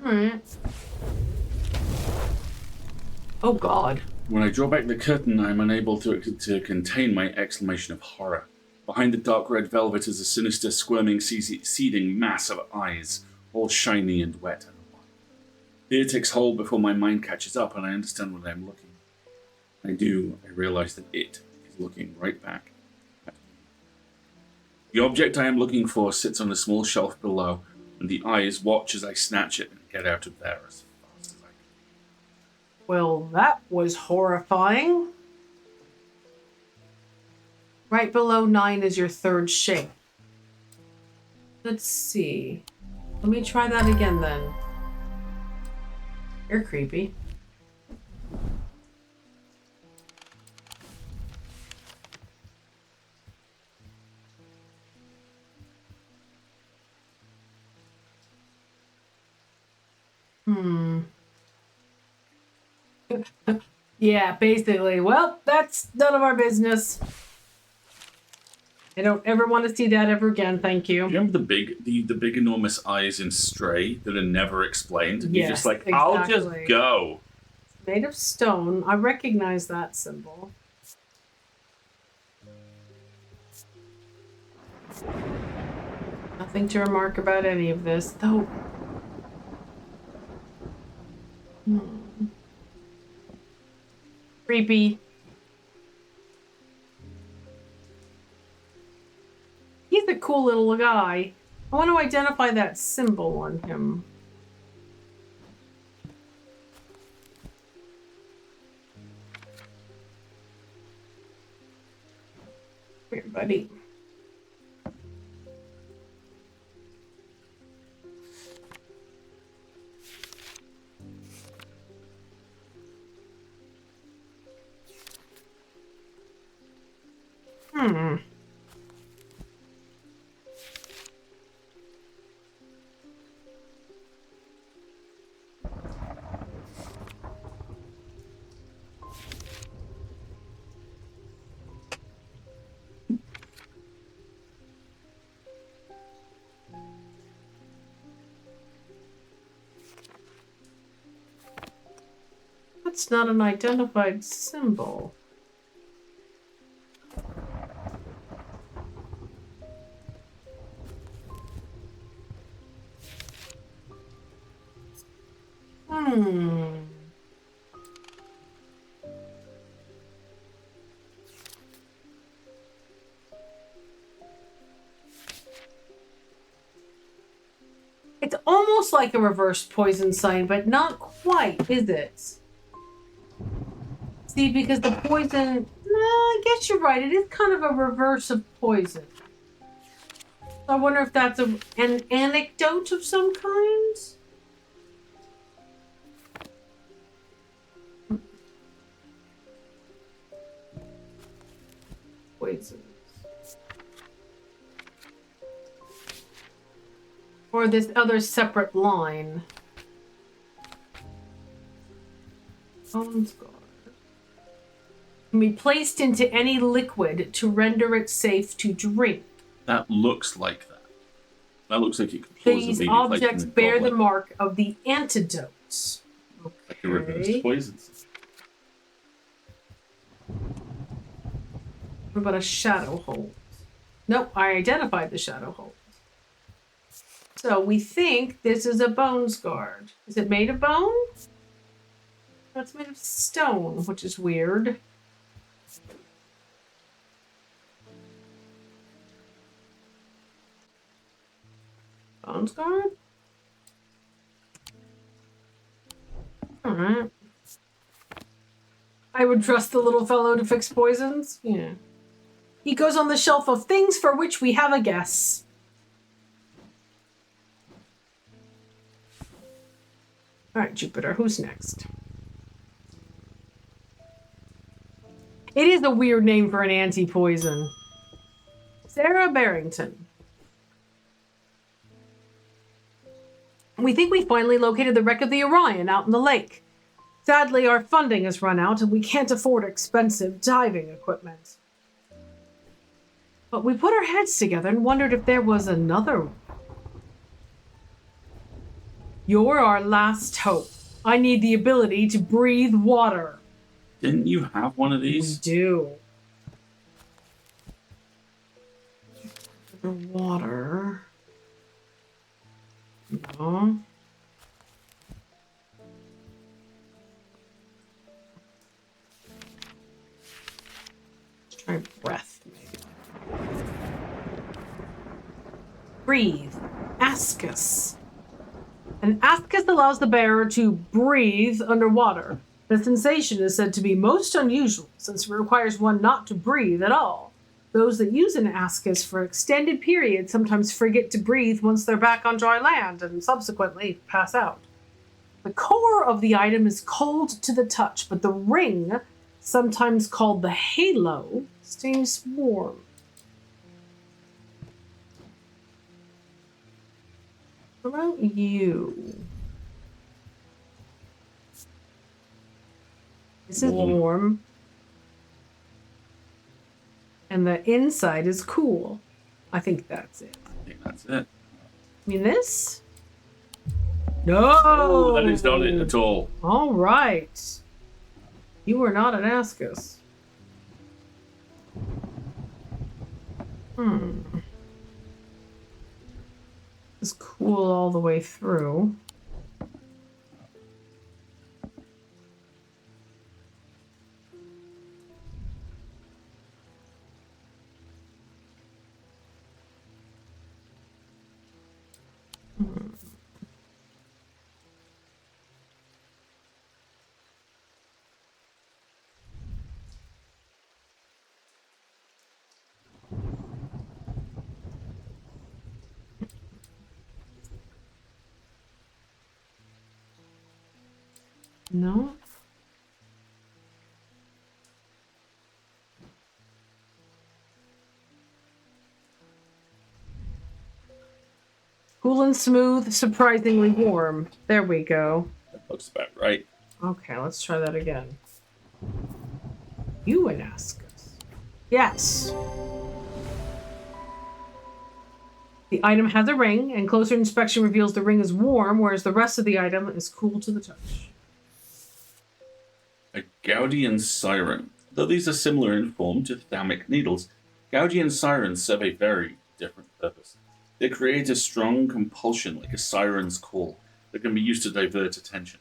Alright. Oh god. When I draw back the curtain, I am unable to contain my exclamation of horror. Behind the dark red velvet is a sinister, squirming, seething mass of eyes, all shiny and wet. Fear takes hold before my mind catches up and I understand what I am looking. I do. I realize that it is looking right back at me. The object I am looking for sits on a small shelf below, and the eyes watch as I snatch it and get out of there as fast as I can. Well, that was horrifying. Right below 9 is your third shape. Let's see. Let me try that again then. You're creepy. Yeah, basically. Well, that's none of our business. I don't ever want to see that ever again, thank you. Do you remember the big enormous eyes in Stray that are never explained? And Yes, you're just like, exactly. I'll just go. Made of stone. I recognize that symbol. Nothing to remark about any of this, though. Creepy. He's a cool little guy. I want to identify that symbol on him. Here, buddy. Hmm. That's not an identified symbol. Hmm. It's almost like a reverse poison sign, but not quite, is it? See, because the poison... No, I guess you're right. It is kind of a reverse of poison. I wonder if that's an anecdote of some kind? Poison. Or this other separate line. Bones guard. Can be placed into any liquid to render it safe to drink. That looks like that. That looks like it could plausibly These be objects placed in a bear the goblet. mark of the antidote. Like a reverse poison. What about a shadow hold? Nope, I identified the shadow hold. So we think this is a bones guard. Is it made of bone? No, it's made of stone, which is weird. Bones guard? Alright. I would trust the little fellow to fix poisons? Yeah. He goes on the shelf of things for which we have a guess. Alright, Jupiter, who's next? It is a weird name for an anti-poison. Sarah Barrington. We think we finally located the wreck of the Orion out in the lake. Sadly, our funding has run out and we can't afford expensive diving equipment. But we put our heads together and wondered if there was another one. You're our last hope. I need the ability to breathe water. Didn't you have one of We these? do. The water. No. Let's try breath, maybe. Breathe. Ascus. An ascus allows the bearer to breathe underwater. The sensation is said to be most unusual since it requires one not to breathe at all. Those that use an ascus for extended periods sometimes forget to breathe once they're back on dry land and subsequently pass out. The core of the item is cold to the touch, but the ring, sometimes called the halo, stays warm. What about you? This is warm. And the inside is cool. I think that's it. I think that's it. I mean, this? No! Oh, that is not it at all. All right. You are not an ascus. It's cool all the way through. No. Cool and smooth, surprisingly warm. There we go. That looks about right. Okay, let's try that again. You would ask us. Yes. The item has a ring, and closer inspection reveals the ring is warm, whereas the rest of the item is cool to the touch. A Gaudian siren. Though these are similar in form to thermic needles, Gaudian sirens serve a very different purpose. They create a strong compulsion like a siren's call that can be used to divert attention.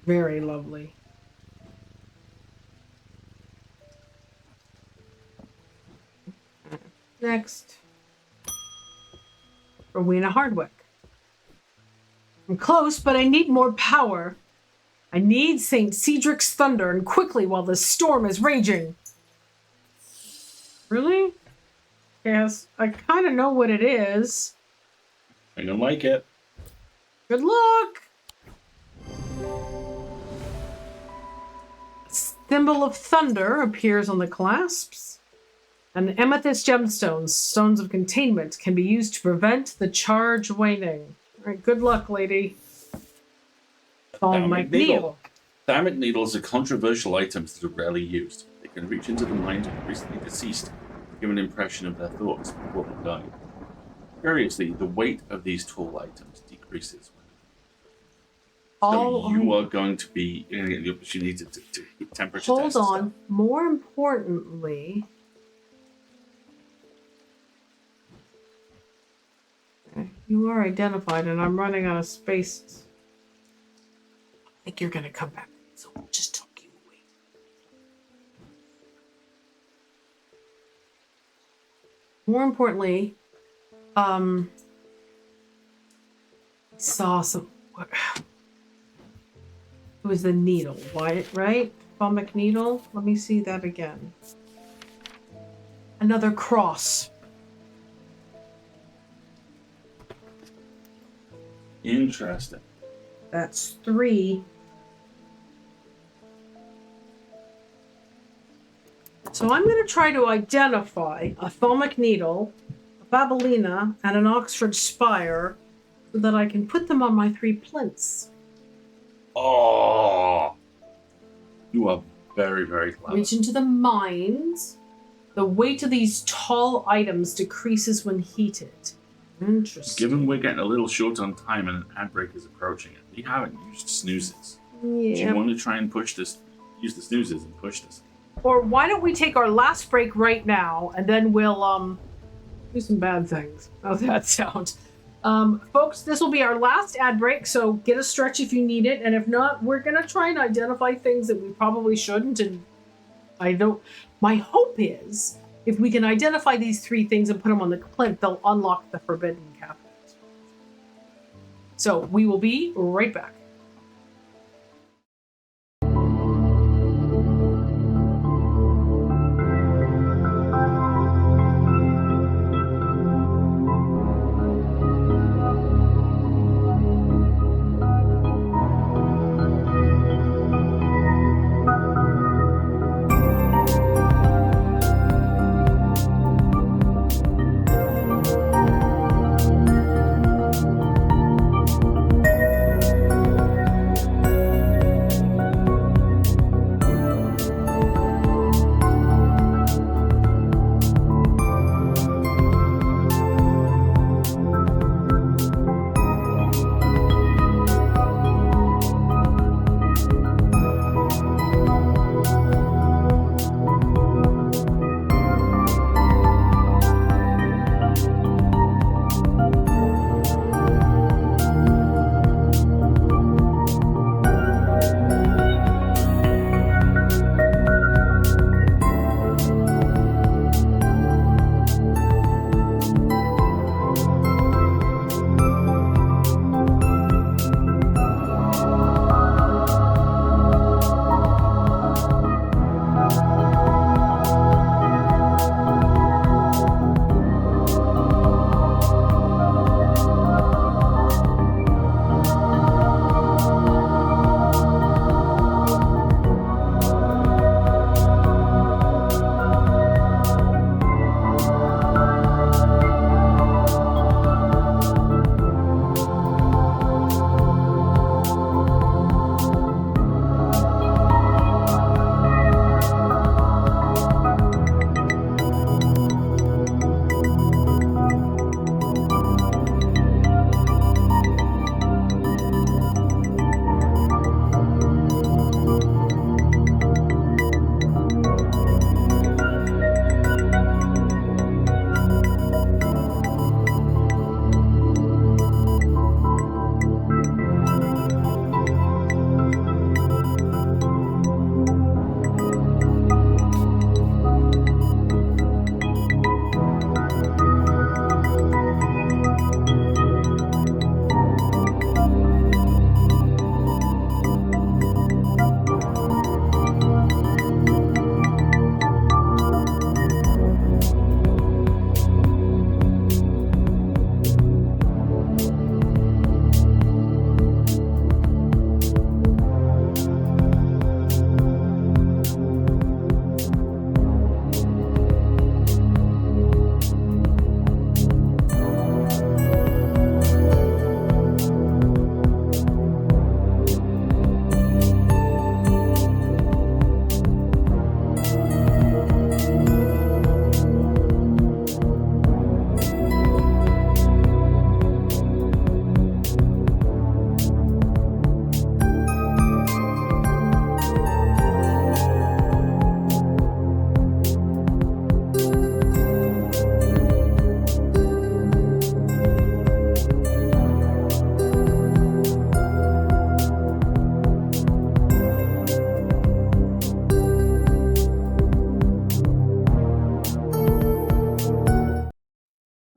Very lovely. Next. Rowena Hardwick. I'm close, but I need more power. I need St. Cedric's thunder, and quickly while the storm is raging. Really? Yes, I kind of know what it is. I don't like it. Good luck! Symbol of thunder appears on the clasps. And amethyst gemstones, stones of containment, can be used to prevent the charge waning. All right, good luck, lady. Thermic needle. Thermic needles are controversial items that are rarely used. They can reach into the mind of the recently deceased and give an impression of their thoughts before they die. Curiously, the weight of these tool items decreases. So you are going to be getting the opportunity to temperature test. Hold on. More importantly... You are identified, and I'm running out of spaces. I think you're going to come back, so we'll just tuck you away. More importantly, saw some... It was the needle, right? Thermic needle? Let me see that again. Another cross. Interesting. That's 3. So I'm going to try to identify a thermic needle, a babalina, and an Oxford spire so that I can put them on my 3 plinths. Oh! You are very, very clever. Reach into the mind. The weight of these tall items decreases when heated. Interesting. Given we're getting a little short on time and an ad break is approaching it, we haven't used snoozes. Yeah. Do you want to try and push this, use the snoozes and push this? Or why don't we take our last break right now, and then we'll do some bad things. How's that sound? Folks, this will be our last ad break, so get a stretch if you need it, and if not, we're gonna try and identify things that we probably shouldn't, and my hope is, if we can identify these 3 things and put them on the plinth, they'll unlock the forbidden cabinet. So we will be right back.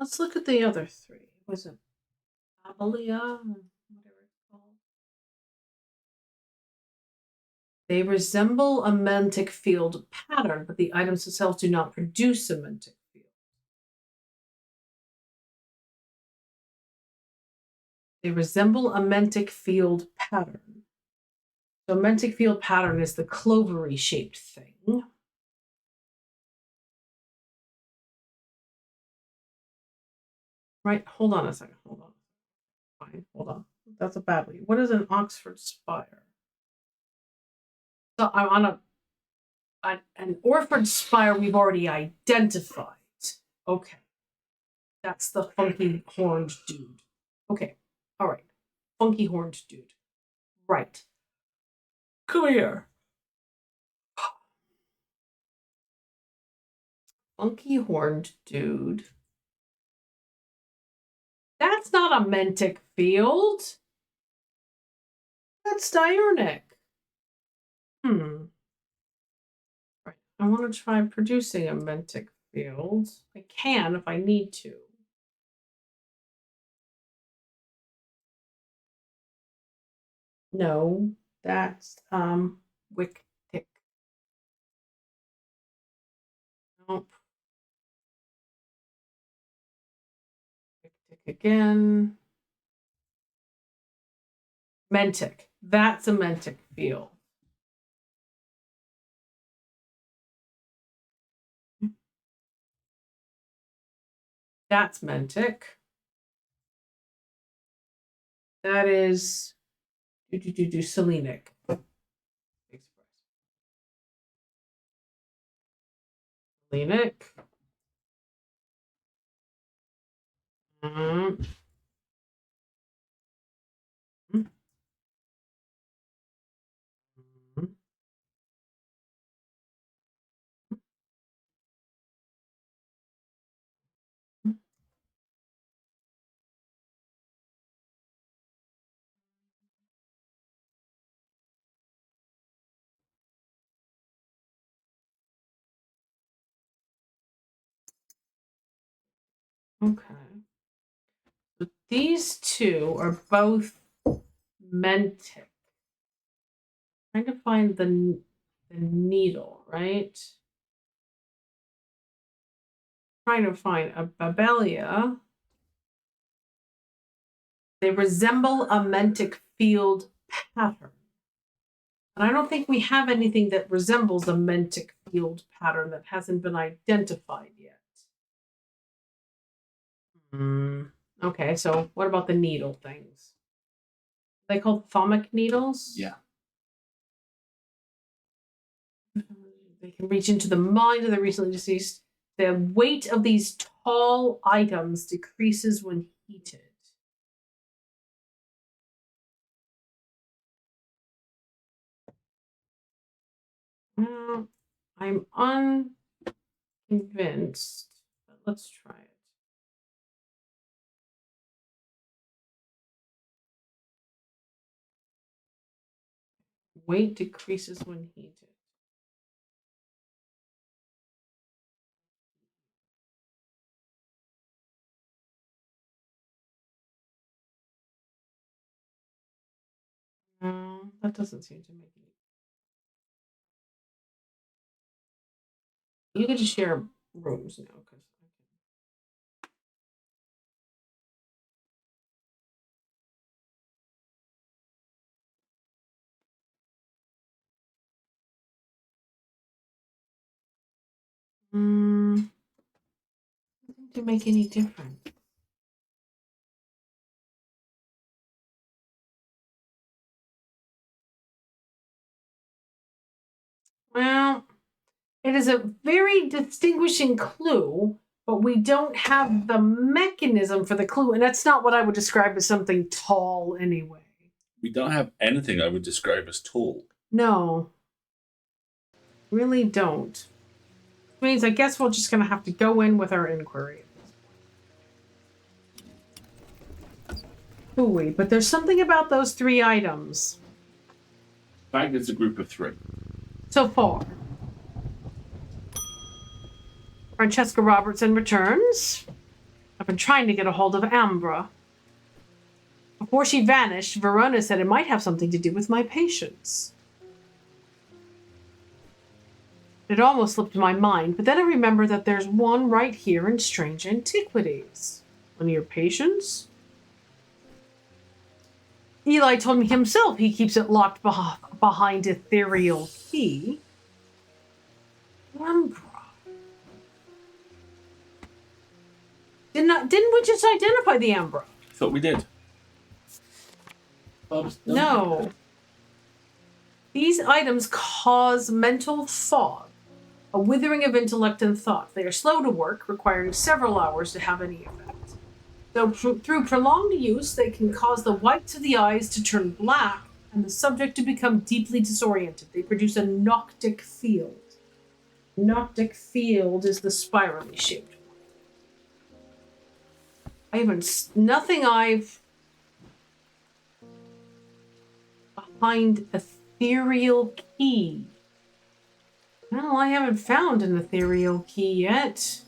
Let's look at the other three. Was it Abelia? Whatever it's called. They resemble a mantic field pattern, but the items themselves do not produce a mantic field. They resemble a mantic field pattern. So mantic field pattern is the clovery shaped thing. Right, hold on a second, hold on. Fine, hold on. That's a bad one. What is an Oxford spire? So I'm on an Orford spire we've already identified. Okay. That's the funky horned dude. Okay. All right. Funky horned dude. Right. Come here. Funky horned dude. That's not a mantic field. That's diurnic. Right. I want to try producing a mantic field. I can if I need to. No, that's wick tick. Nope. Wick tick again. Mantic. That's a mantic field. That's mantic. That is selenic. Selenic. Mm. Mm. Okay. But these two are both mantic. Trying to find the needle, right? Trying to find a Babelia. They resemble a mantic field pattern. And I don't think we have anything that resembles a mantic field pattern that hasn't been identified yet. Okay, so what about the needle things? Are they called thalamic needles? Yeah. They can reach into the mind of the recently deceased. The weight of these tall items decreases when heated. I'm unconvinced, but let's try it. Weight decreases when heated. No, that doesn't seem to make any. You get to share rooms now because. Doesn't seem to make any difference. Well, it is a very distinguishing clue, but we don't have the mechanism for the clue, and that's not what I would describe as something tall anyway. We don't have anything I would describe as tall. No. Really don't. Which means I guess we're just going to have to go in with our inquiry. Hooey, but there's something about those three items. In fact, it's a group of three. So far. Francesca Robertson returns. I've been trying to get a hold of Ambra. Before she vanished, Verona said it might have something to do with my patients. It almost slipped my mind, but then I remembered that there's one right here in Strange Antiquities. One of your patients? Eli told me himself he keeps it locked behind ethereal key. Ambra. Didn't we just identify the Ambra? I thought we did. No. These items cause mental fog, a withering of intellect and thought. They are slow to work, requiring several hours to have any effect. So through prolonged use, they can cause the whites of the eyes to turn black and the subject to become deeply disoriented. They produce a noctic field. Noctic field is the spirally shaped one. Nothing I've behind ethereal key. Well, I haven't found an ethereal key yet.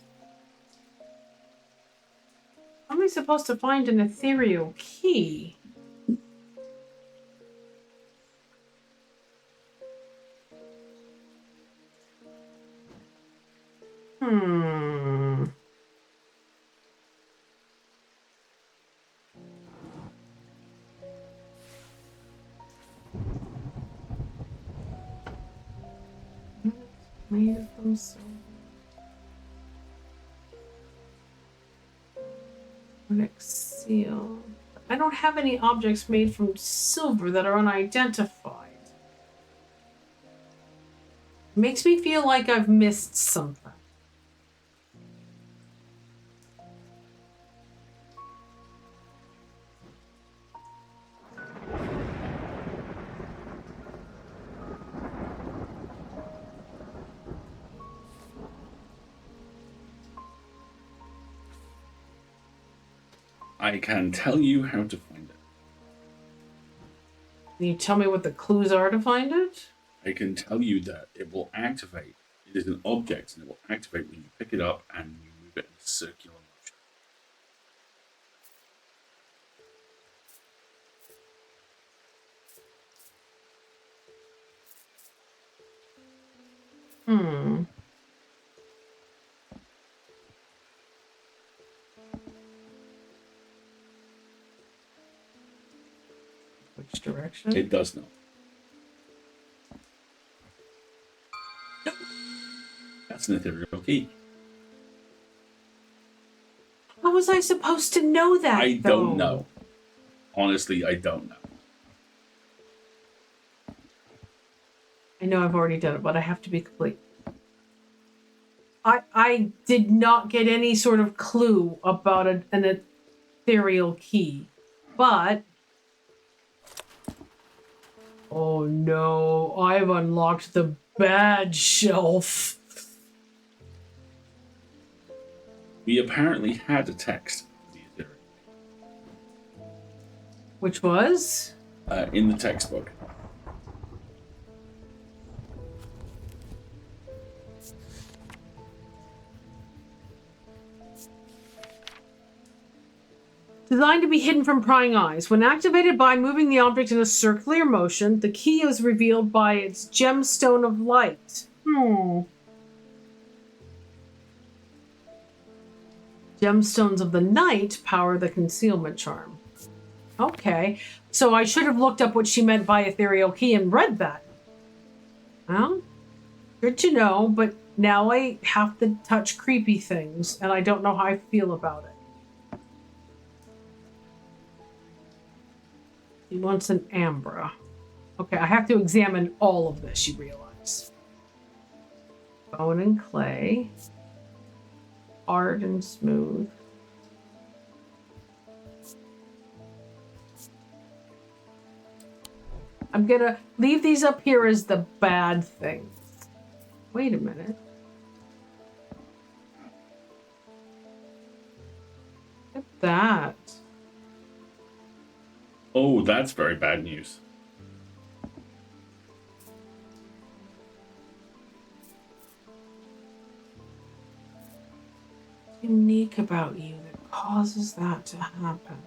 How am I supposed to find an ethereal key? Made from silver. Onyx seal. I don't have any objects made from silver that are unidentified. It makes me feel like I've missed something. I can tell you how to find it. Can you tell me what the clues are to find it? I can tell you that it will activate. It is an object and it will activate when you pick it up and you move it in a circular motion. Which direction? It does not. That's an ethereal key. How was I supposed to know that? I don't know. Honestly, I don't know. I know I've already done it, but I have to be complete. I did not get any sort of clue about an ethereal key, but oh no, I've unlocked the bad shelf. We apparently had a text for the ethereal key. Which was? In the textbook. Designed to be hidden from prying eyes. When activated by moving the object in a circular motion, the key is revealed by its gemstone of light. Gemstones of the night power the concealment charm. Okay, so I should have looked up what she meant by ethereal key and read that. Well, good to know, but now I have to touch creepy things, and I don't know how I feel about it. He wants an Ambra. Okay, I have to examine all of this, you realize. Bone and clay. Hard and smooth. I'm gonna leave these up here as the bad things. Wait a minute. Look at that. Oh, that's very bad news. Unique about you that causes that to happen?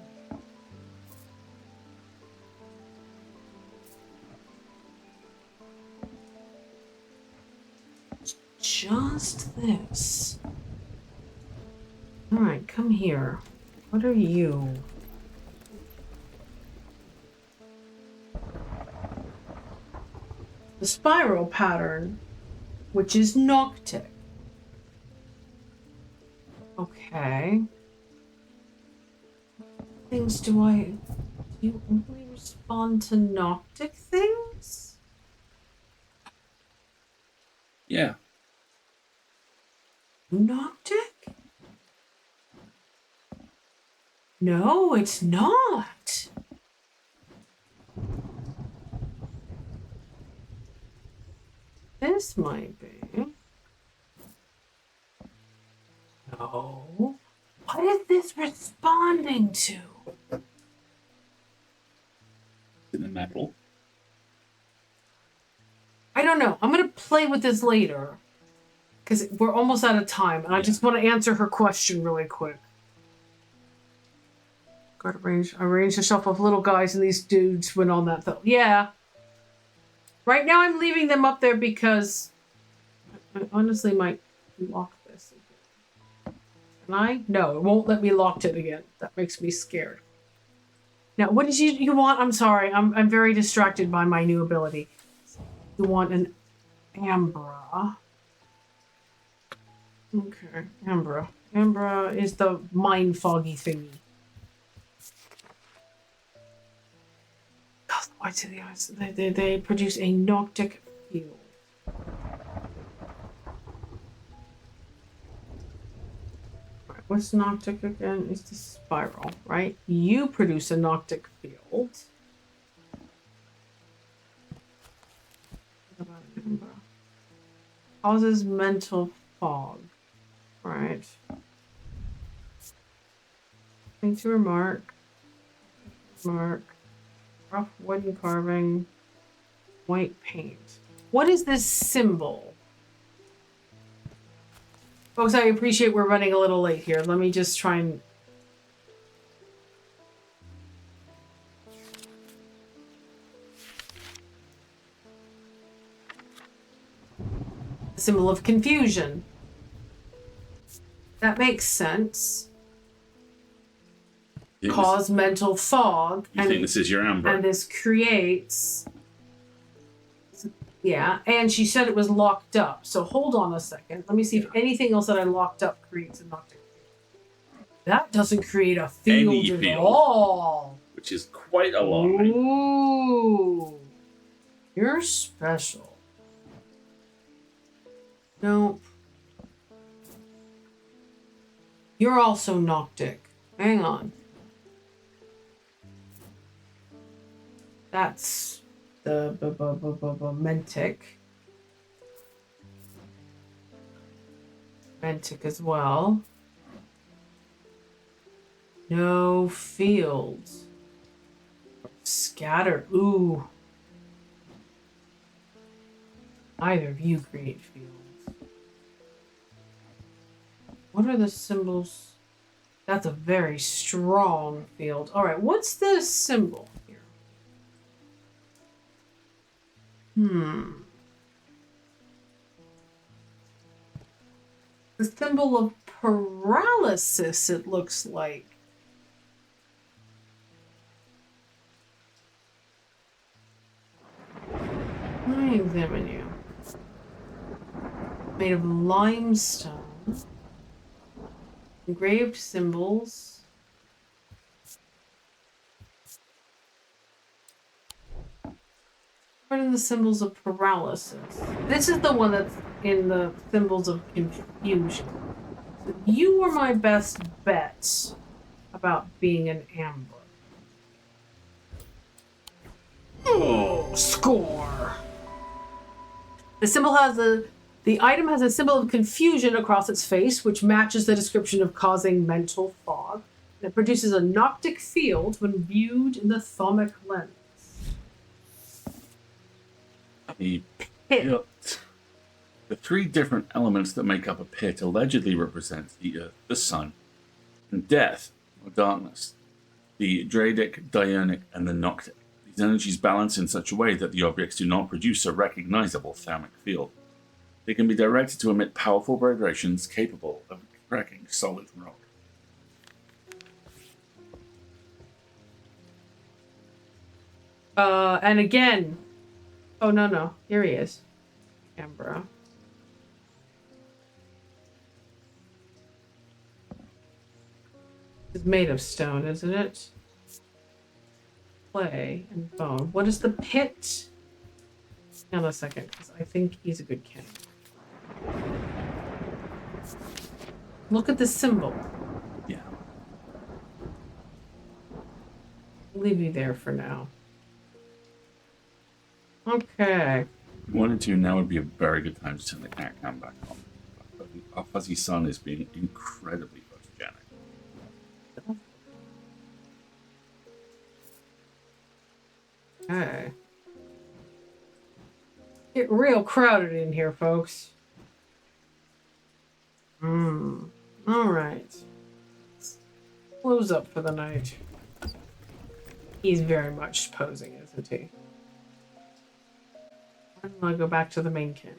Just this. All right, come here. What are you? The spiral pattern, which is noctic. Okay. Things do you only respond to noctic things? Yeah. Noctic? No, it's not. This might be. No. What is this responding to? In the metal. I don't know. I'm going to play with this later. Because we're almost out of time. And I just want to answer her question really quick. Got to arrange the shelf of little guys and these dudes went on that though. Yeah. Right now I'm leaving them up there because I honestly might lock this again. Can I? No, it won't let me lock it again. That makes me scared. Now, what did you want? I'm sorry. I'm very distracted by my new ability. You want an Ambra. Okay, Ambra. Ambra is the mind foggy thingy. Why to the eyes? They produce a noctic field. Right, what's noctic again? It's the spiral, right? You produce a noctic field. What about Ambra? Causes mental fog. Right. Thing to remark. Rough wooden carving. White paint. What is this symbol? Folks, I appreciate we're running a little late here. Let me just try and... Symbol of confusion. That makes sense. Cause mental fog. You think this is your Amber? And this creates... Yeah, and she said it was locked up. So hold on a second. Let me see if anything else that I locked up creates a noctic field. That doesn't create a field at all. Which is quite alarming. Ooh. You're special. Nope. You're also noctic. Hang on. That's the Mentic. Mentic as well. No fields. Scatter. Ooh. Neither of you create fields. What are the symbols? That's a very strong field. All right, what's the symbol here? The symbol of paralysis, it looks like. Let me examine you. Made of limestone. Engraved symbols. What are the symbols of paralysis? This is the one that's in the symbols of confusion. So you are my best bet about being an amber. Oh, score! The symbol has the item has a symbol of confusion across its face, which matches the description of causing mental fog. And it produces a noctic field when viewed in the thermic lens. The pit. The three different elements that make up a pit allegedly represent the earth, the sun, And death, or darkness, the Dradic, Diurnic, and the Noctic. These energies balance in such a way that the objects do not produce a recognizable thermic field. They can be directed to emit powerful vibrations capable of cracking solid rock. And again, oh no, here he is, Canberra. It's made of stone, isn't it? Clay and bone. What is the pit? Hang on a second, because I think he's a good candidate. Look at the symbol. Yeah. I'll leave you there for now. Okay. If you wanted to, now would be a very good time to turn the cat cam back on. But our fuzzy sun is being incredibly photogenic. Okay. Get real crowded in here, folks. Alright. Close up for the night. He's very much posing, isn't he? I'm gonna go back to the main camera.